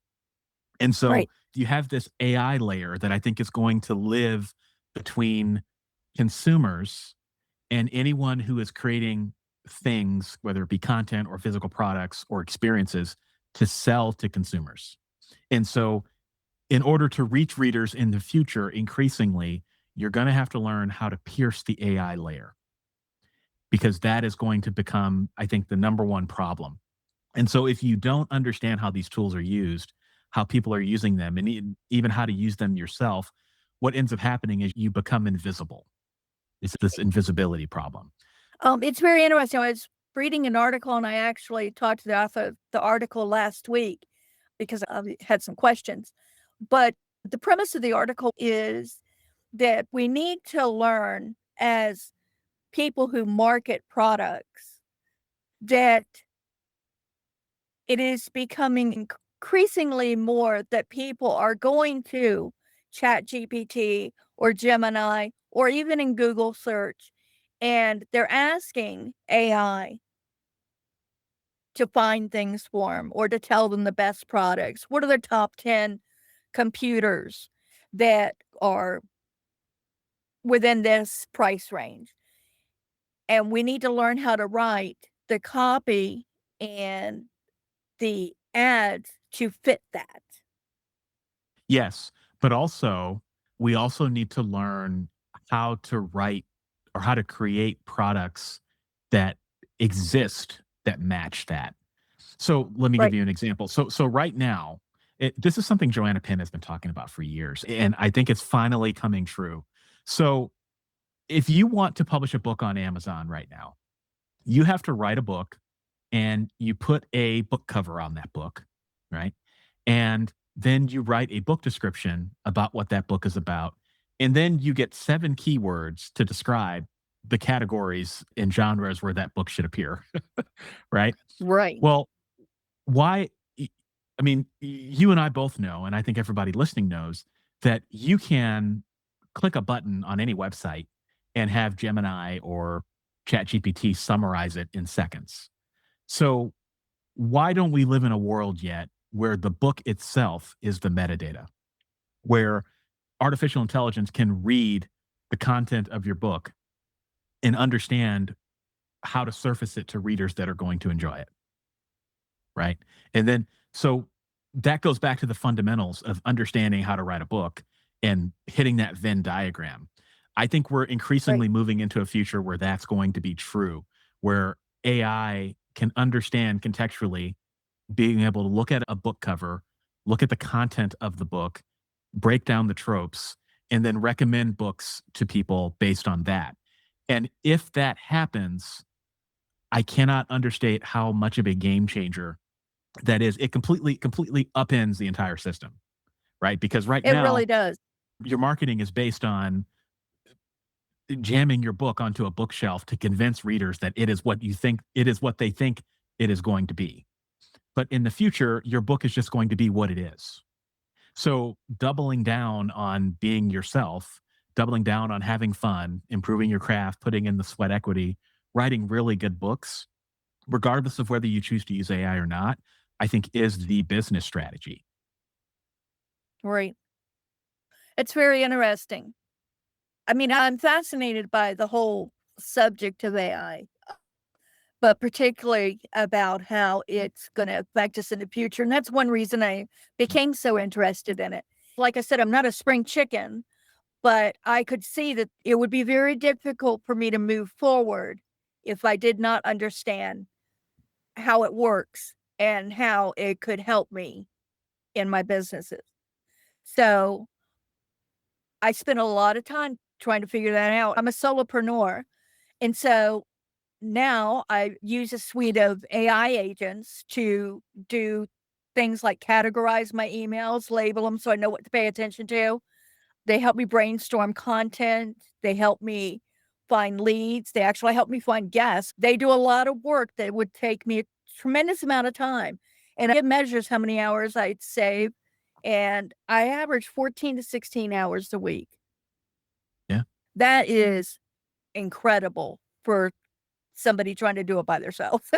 And so Right. you have this AI layer that I think is going to live between consumers and anyone who is creating things, whether it be content or physical products or experiences to sell to consumers. And so, in order to reach readers in the future, increasingly, you're going to have to learn how to pierce the AI layer because that is going to become, I think, the number one problem. And so if you don't understand how these tools are used, how people are using them, and even how to use them yourself, what ends up happening is you become invisible. It's this invisibility problem. It's very interesting. I was reading an article, and I actually talked to the author of the article last week because I had some questions. But the premise of the article is that we need to learn as people who market products that it is becoming increasingly more that people are going to ChatGPT or Gemini or even in Google search, and they're asking AI to find things for them or to tell them the best products. What are the top 10 computers that are within this price range. And we need to learn how to write the copy and the ads to fit that. Yes, but also we also need to learn how to write or how to create products that exist that match that. So let me give Right. you an example. So right now, this is something Joanna Penn has been talking about for years, and I think it's finally coming true. So if you want to publish a book on Amazon right now, you have to write a book and you put a book cover on that book, right? And then you write a book description about what that book is about. And then you get 7 keywords to describe the categories and genres where that book should appear, right? Right. Well, why? I mean, you and I both know, and I think everybody listening knows that you can click a button on any website and have Gemini or ChatGPT summarize it in seconds. So, why don't we live in a world yet where the book itself is the metadata, where artificial intelligence can read the content of your book and understand how to surface it to readers that are going to enjoy it? Right. And then, so that goes back to the fundamentals of understanding how to write a book and hitting that Venn diagram. I think we're Right. increasingly moving into a future where that's going to be true, where AI can understand contextually, being able to look at a book cover, look at the content of the book, break down the tropes, and then recommend books to people based on that. And if that happens, I cannot understate how much of a game changer that is. It completely upends the entire system, right? Because right It now, really does. your marketing is based on jamming your book onto a bookshelf to convince readers that it is what you think it is what they think it is going to be. But in the future, your book is just going to be what it is. So doubling down on being yourself, doubling down on having fun, improving your craft, putting in the sweat equity, writing really good books, regardless of whether you choose to use AI or not, I think is the business strategy. Right. It's very interesting. I mean, I'm fascinated by the whole subject of AI, but particularly about how it's going to affect us in the future. And that's one reason I became so interested in it. Like I said, I'm not a spring chicken, but I could see that it would be very difficult for me to move forward if I did not understand how it works and how it could help me in my businesses. So I spent a lot of time trying to figure that out. I'm a solopreneur. And so now I use a suite of AI agents to do things like categorize my emails, label them so I know what to pay attention to. They help me brainstorm content. They help me find leads. They actually help me find guests. They do a lot of work that would take me a tremendous amount of time. And it measures how many hours I'd save. And I average 14 to 16 hours a week. Yeah. That is incredible for somebody trying to do it by themselves.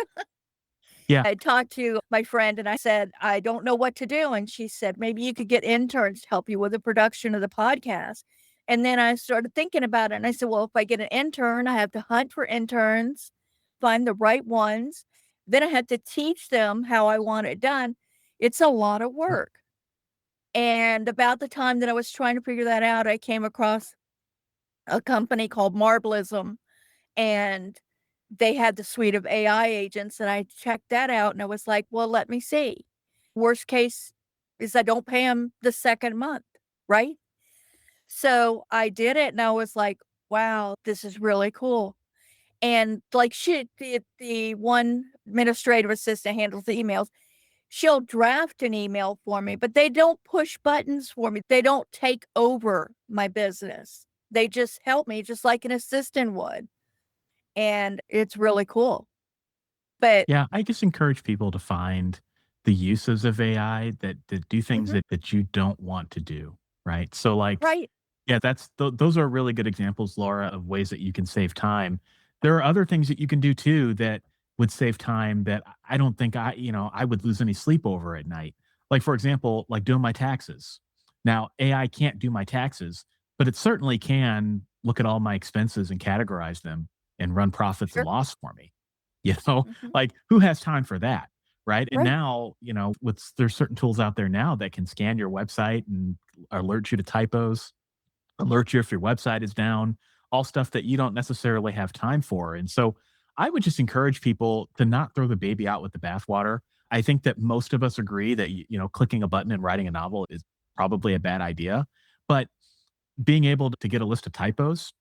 Yeah. I talked to my friend and I said, I don't know what to do. And she said, maybe you could get interns to help you with the production of the podcast. And then I started thinking about it. And I said, well, if I get an intern, I have to hunt for interns, find the right ones. Then I had to teach them how I want it done. It's a lot of work. And about the time that I was trying to figure that out, I came across a company called Marblism, and they had the suite of AI agents, and I checked that out, and I was like, "Well, let me see. Worst case is I don't pay them the 2nd month, right?" So, I did it, and I was like, "Wow, this is really cool." And, like, the one administrative assistant handles the emails. She'll draft an email for me, but they don't push buttons for me. They don't take over my business. They just help me just like an assistant would, and it's really cool. But Yeah, I just encourage people to find the uses of AI that do things mhm, that you don't want to do, right? So, like, right, yeah, those are really good examples, Laura, of ways that you can save time. There are other things that you can do too that would save time that I don't think I would lose any sleep over at night. Like, for example, like doing my taxes. Now, AI can't do my taxes, but it certainly can look at all my expenses and categorize them and run profits and Sure. loss for me. You know, Mhm. like who has time for that? Right. And Right. now, with there's certain tools out there now that can scan your website and alert you to typos, alert you if your website is down, all stuff that you don't necessarily have time for. And so I would just encourage people to not throw the baby out with the bathwater. I think that most of us agree that, clicking a button and writing a novel is probably a bad idea. But being able to get a list of typos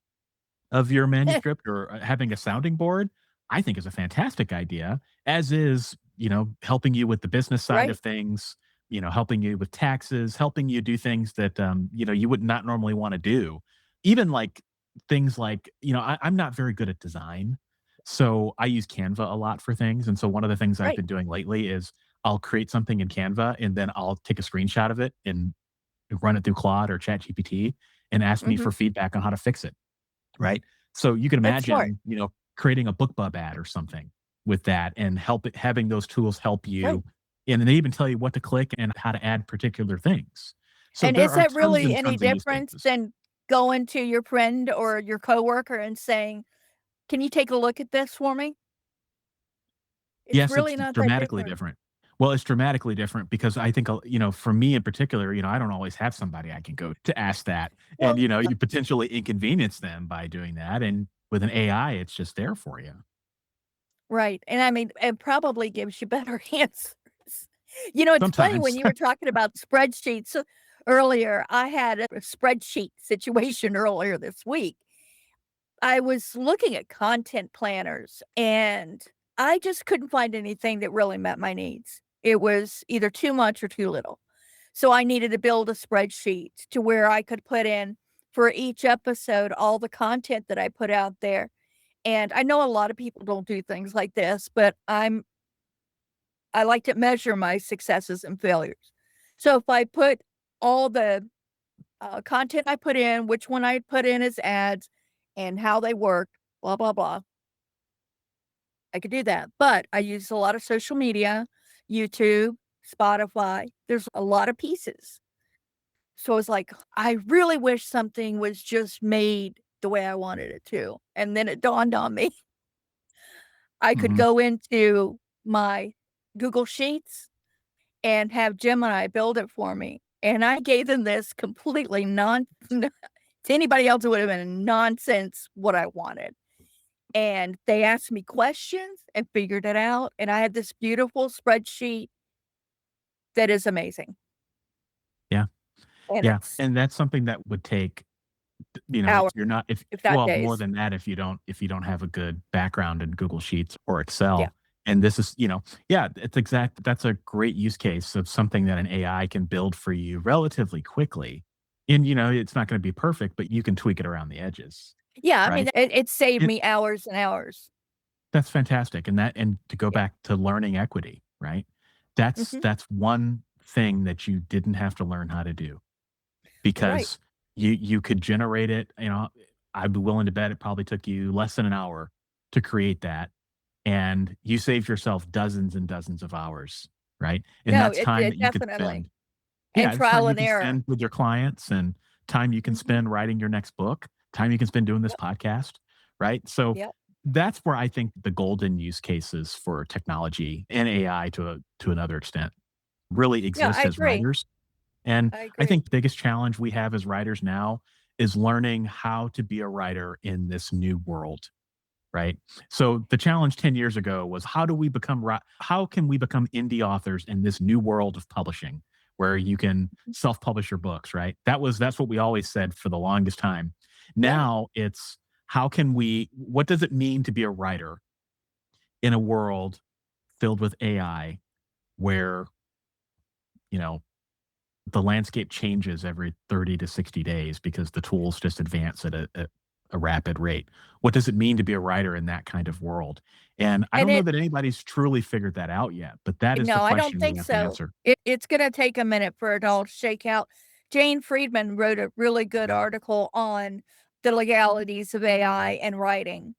of your manuscript or having a sounding board, I think is a fantastic idea, as is, helping you with the business side of Right. things, helping you with taxes, helping you do things that, you would not normally want to do. Even like things like, I'm not very good at design. So I use Canva a lot for things. And so one of the things I've Right. been doing lately is I'll create something in Canva and then I'll take a screenshot of it and run it through Claude or ChatGPT and ask me Mhm. for feedback on how to fix it. Right? So you can That's smart. imagine, creating a BookBub ad or something with that and having those tools help Right. you. And they even tell you what to click and how to add particular things. So And there is are that tons really and any tons of use difference cases. than going to your friend or your coworker and saying, "Can you take a look at this for me?" It's Yes, it's really not that dramatically different. different. Well, it's dramatically different because I think, for me in particular, I don't always have somebody I can go to ask that. And, Well, you potentially inconvenience them by doing that. And with an AI, it's just there for you. right, and I mean, it probably gives you better answers. You know, it's funny when Sometimes. you were talking about spreadsheets earlier, I had a spreadsheet situation earlier this week. I was looking at content planners, and I just couldn't find anything that really met my needs. It was either too much or too little. So I needed to build a spreadsheet to where I could put in for each episode all the content that I put out there. And I know a lot of people don't do things like this, but I like to measure my successes and failures. So if I put all the content I put in, which one I put in as ads, and how they work, blah blah blah, I could do that. But I use a lot of social media, YouTube, Spotify. There's a lot of pieces. So it's like, I really wish something was just made the way I wanted it to. And then it dawned on me, I could Mhm. go into my Google Sheets and have Gemini build it for me. And I gave them this completely to anybody else, it would have been nonsense what I wanted. And they asked me questions and figured it out. And I had this beautiful spreadsheet that is amazing. Yeah. And Yeah. it's And that's something that would take, hours, you're not if if not well, more days. than that, if you don't have a good background in Google Sheets or Yeah. Excel. And this is, yeah, that's a great use case of something that an AI can build for you relatively quickly. And, it's not gonna be perfect, but you can tweak it around the edges, Yeah. I mean, right? it saved It me hours and hours. That's fantastic. And to go Yeah. back to learning equity, right? That's Hmm. that's one thing that you didn't have to learn how to do. Right. Because you could generate it, I'd be willing to bet it probably took you less than an hour to create that, and you saved yourself dozens and dozens of hours, right? And No, that's it, time it that you could definitely. spend. And Yeah, it's time trial you and can error. spend with your clients and time you can Hmm. spend writing your next book, time you can spend doing this Yep. podcast, right? So Yep. that's where I think the golden use cases for technology and AI to another extent really Yeah, I exist as agree. writers. And I I agree. think the biggest challenge we have as writers now is learning how to be a writer in this new world, right? So the challenge 10 years ago was how can we become indie authors in this new world of publishing where you can self-publish your books, right? That's what we always said for the longest time. Yeah. Now it's what does it mean to be a writer in a world filled with AI where, you know, the landscape changes every 30 to 60 days because the tools just advance at a rapid rate. What does it mean to be a writer in that kind of world? And I And don't know it that anybody's truly figured that out yet, but that is the no, I don't question we think have to so. answer. It's gonna take a minute for it all to shake out. Jane Friedman wrote a really good article on the legalities of AI and writing,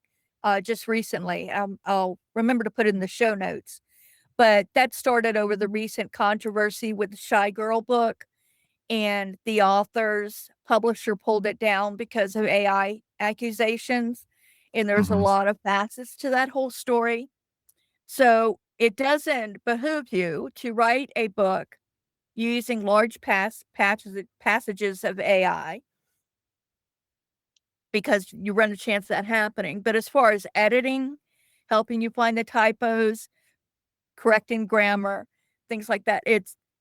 just recently. I'll remember to put it in the show notes. But that started over the recent controversy with the Shy Girl book, and the author's publisher pulled it down because of AI accusations, and there's a Mhm. lot of facets to that whole story. So, it doesn't behoove you to write a book using large passages of AI because you run a chance of that happening, but as far as editing, helping you find the typos, correcting grammar, things like that.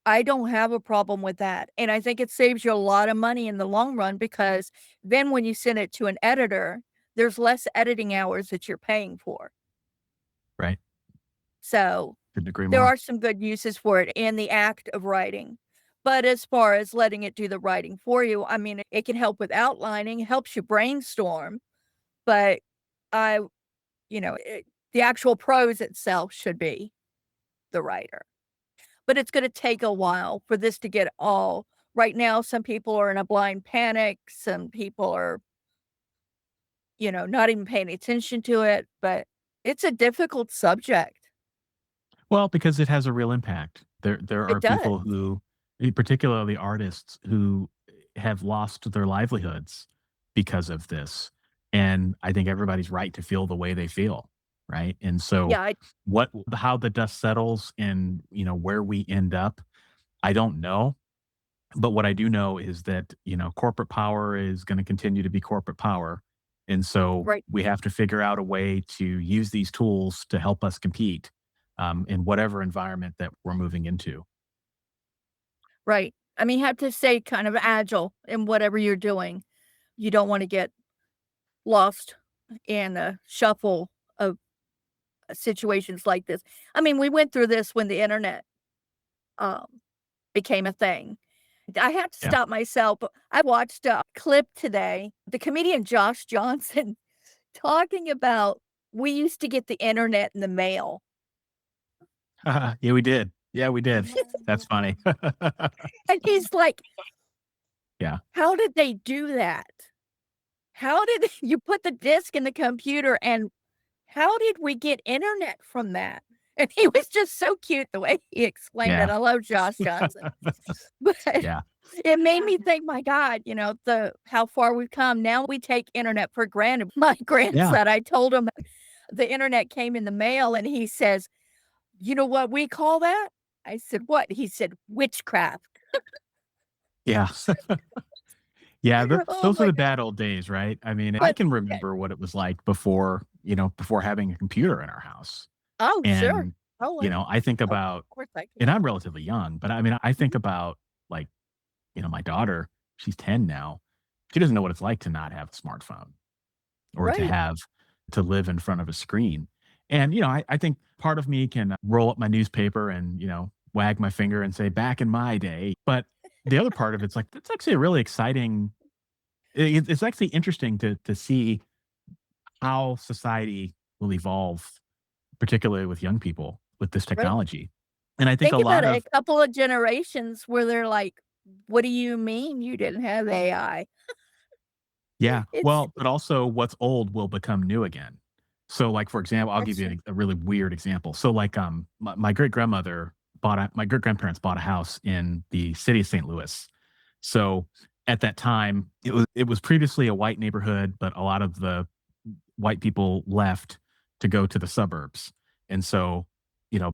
I don't have a problem with that, and I think it saves you a lot of money in the long run because then when you send it to an editor, there's less editing hours that you're paying for. Right. So, Couldn't agree there more. are some good uses for it in the act of writing. But as far as letting it do the writing for you, I mean, it can help with outlining, it helps you brainstorm, but I the actual prose itself should be the writer. But it's gonna take a while for this to get all right now, some people are in a blind panic, some people are, not even paying attention to it, but it's a difficult subject. Well, because it has a real impact. There It are does. people who, particularly artists, who have lost their livelihoods because of this, and I think everybody's right to feel the way they feel, right? And so, Yeah, I what how the dust settles and, where we end up, I don't know. But what I do know is that, corporate power is gonna continue to be corporate power, and so right, we have to figure out a way to use these tools to help us compete, in whatever environment that we're moving into. right. I mean, you have to stay kind of agile in whatever you're doing. You don't wanna get lost in a shuffle of situations like this. I mean, we went through this when the internet, um, became a thing. I had to Yeah. stop myself. I watched a clip today, the comedian Josh Johnson talking about we used to get the internet in the mail. Yeah, we did. Yeah, we did. That's funny. And he's like, Yeah. "How did they do that? How did you put the disk in the computer and how did we get internet from that?" And he was just so cute the way he explained it. Yeah. I love Josh Johnson. But Yeah. it made me think, my God, the how far we've come. Now we take internet for granted. My Yeah. grandson, I told him the internet came in the mail and he says, "You know what we call that?" I said, "What?" He said, "Witchcraft." Yeah. Yeah, Oh those are my the God. bad old days, right? I mean, I But can yeah. remember what it was like before, before having a computer in our house. Oh, sure. And, Oh, yeah. I think Of about, course I and can. I'm relatively young, but I mean, I think Mhm. about, like, my daughter, she's 10 now. She doesn't know what it's like to not have a smartphone or Right. to live in front of a screen. And, I think part of me can roll up my newspaper and, wag my finger and say, back in my day. But the other part of it's like, it's actually a really exciting, it's actually interesting to see how society will evolve, particularly with young people with this Right. technology. And I think a Think about lot it, of, a couple of generations where they're like, "What do you mean you didn't have AI?" yeah, It's well, but also what's old will become new again. So, like, for example, I'll That's give you true. a really weird example. So, like, my great-grandmother my great-grandparents bought a house in the city of St. Louis. So, at that time, it was previously a white neighborhood, but a lot of the white people left to go to the suburbs. And so,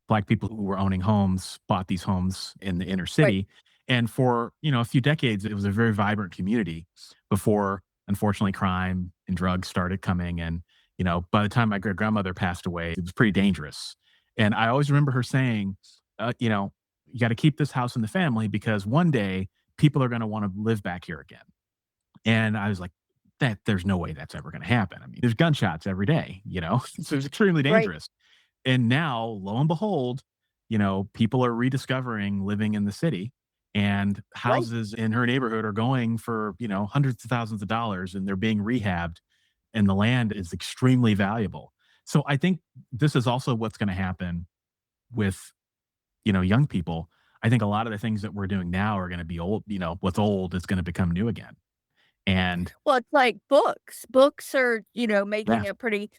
black people who were owning homes bought these homes in the inner Right, city. And for, a few decades, it was a very vibrant community before, unfortunately, crime and drugs started coming. And, by the time my great grandmother passed away, it was pretty dangerous. And I always remember her saying, you got to keep this house in the family because one day people are going to want to live back here again. And I was like, that there's no way that's ever going to happen. I mean, there's gunshots every day, so it's extremely right, dangerous. And now, lo and behold, people are rediscovering living in the city and right. houses in her neighborhood are going for, hundreds of thousands of dollars and they're being rehabbed and the land is extremely valuable. So I think this is also what's going to happen with, young people. I think a lot of the things that we're doing now are going to be old, what's old is going to become new again. And Well, it's like books. Books are, yeah, making a pretty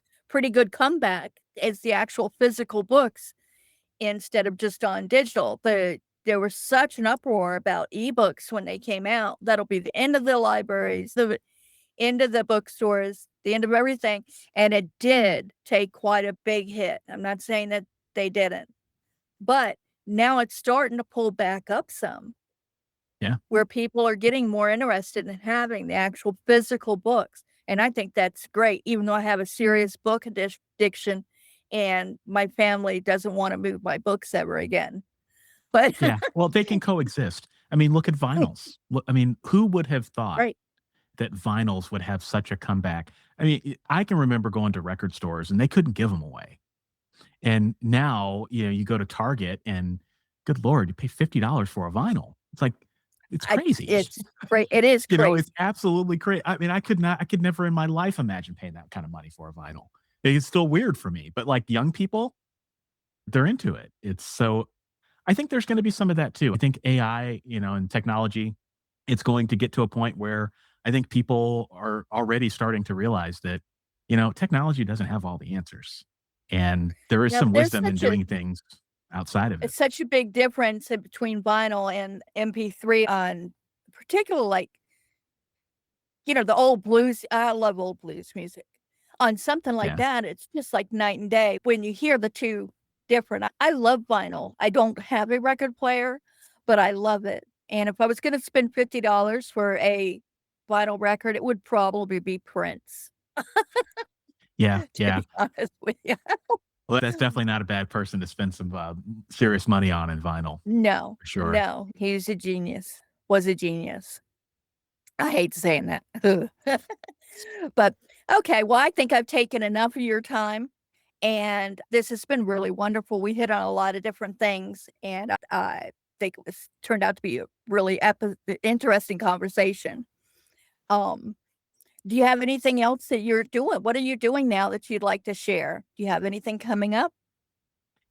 good comeback as the actual physical books instead of just on digital. there was such an uproar about ebooks when they came out. That'll be the end of the libraries, the end of the bookstores, the end of everything, and it did take quite a big hit. I'm not saying that they didn't, but now it's starting to pull back up some, Yeah. where people are getting more interested in having the actual physical books, and I think that's great, even though I have a serious book addiction, and my family doesn't wanna move my books ever again. But Yeah. Well, they can coexist. I mean, look at vinyls. I mean, who would have thought right. that vinyls would have such a comeback? I mean, I can remember going to record stores and they couldn't give them away. And now, you go to Target and good Lord, you pay $50 for a vinyl. It's like, it's I crazy. it's cra it is crazy. It's absolutely crazy. I mean, I could never in my life imagine paying that kind of money for a vinyl. It's still weird for me, but like young people, they're into it. It's so I think there's gonna be some of that too. I think AI, and technology, it's going to get to a point where I think people are already starting to realize that, technology doesn't have all the answers. And there is Yeah, some wisdom in doing things outside of it. it's such a big difference in between vinyl and MP3 on particular, like, the old blues. I love old blues music. On something like Yeah. that, it's just like night and day when you hear the 2 different. I love vinyl. I don't have a record player, but I love it, and if I was gonna spend $50 for a vinyl record, it would probably be Prince, Yeah, to yeah. be honest with you. Well, that's definitely not a bad person to spend some, serious money on in vinyl, No, for sure. no, he's a genius, was a genius. I hate saying that. But, okay, well, I think I've taken enough of your time, and this has been really wonderful. We hit on a lot of different things, and I think it was turned out to be a really interesting conversation. Um, do you have anything else that you're doing? What are you doing now that you'd like to share? Do you have anything coming up?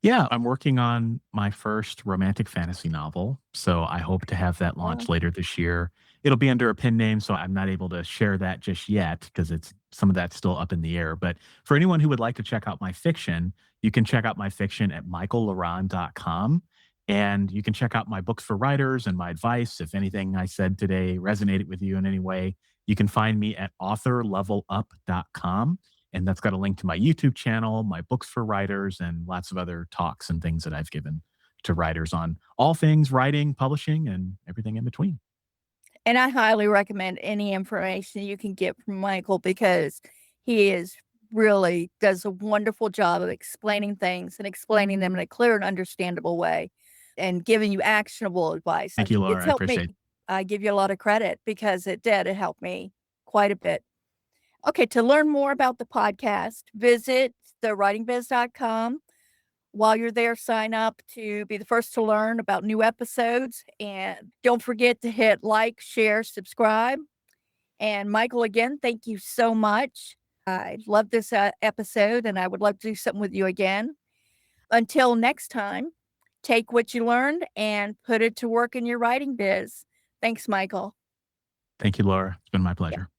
Yeah, I'm working on my first romantic fantasy novel, so I hope to have that Oh, launched later this year. It'll be under a pen name, so I'm not able to share that just yet because it's some of that's still up in the air. But for anyone who would like to check out my fiction, you can check out my fiction at michaellaronn.com. And you can check out my books for writers and my advice. If anything I said today resonated with you in any way, you can find me at authorlevelup.com. And that's got a link to my YouTube channel, my books for writers, and lots of other talks and things that I've given to writers on all things writing, publishing, and everything in between. and I highly recommend any information you can get from Michael because he is really does a wonderful job of explaining things and explaining them in a clear and understandable way and giving you actionable advice. Thank you, Laura. It's I helped me. appreciate it. I give you a lot of credit because it did. It helped me quite a bit. Okay, to learn more about the podcast, visit thewritingbiz.com. While you're there, sign up to be the first to learn about new episodes. And don't forget to hit like, share, subscribe. And Michael, again, thank you so much. I love this episode and I would love to do something with you again. Until next time, take what you learned and put it to work in your writing biz. Thanks, Michael. Thank you, Laura. It's been my Yeah. pleasure.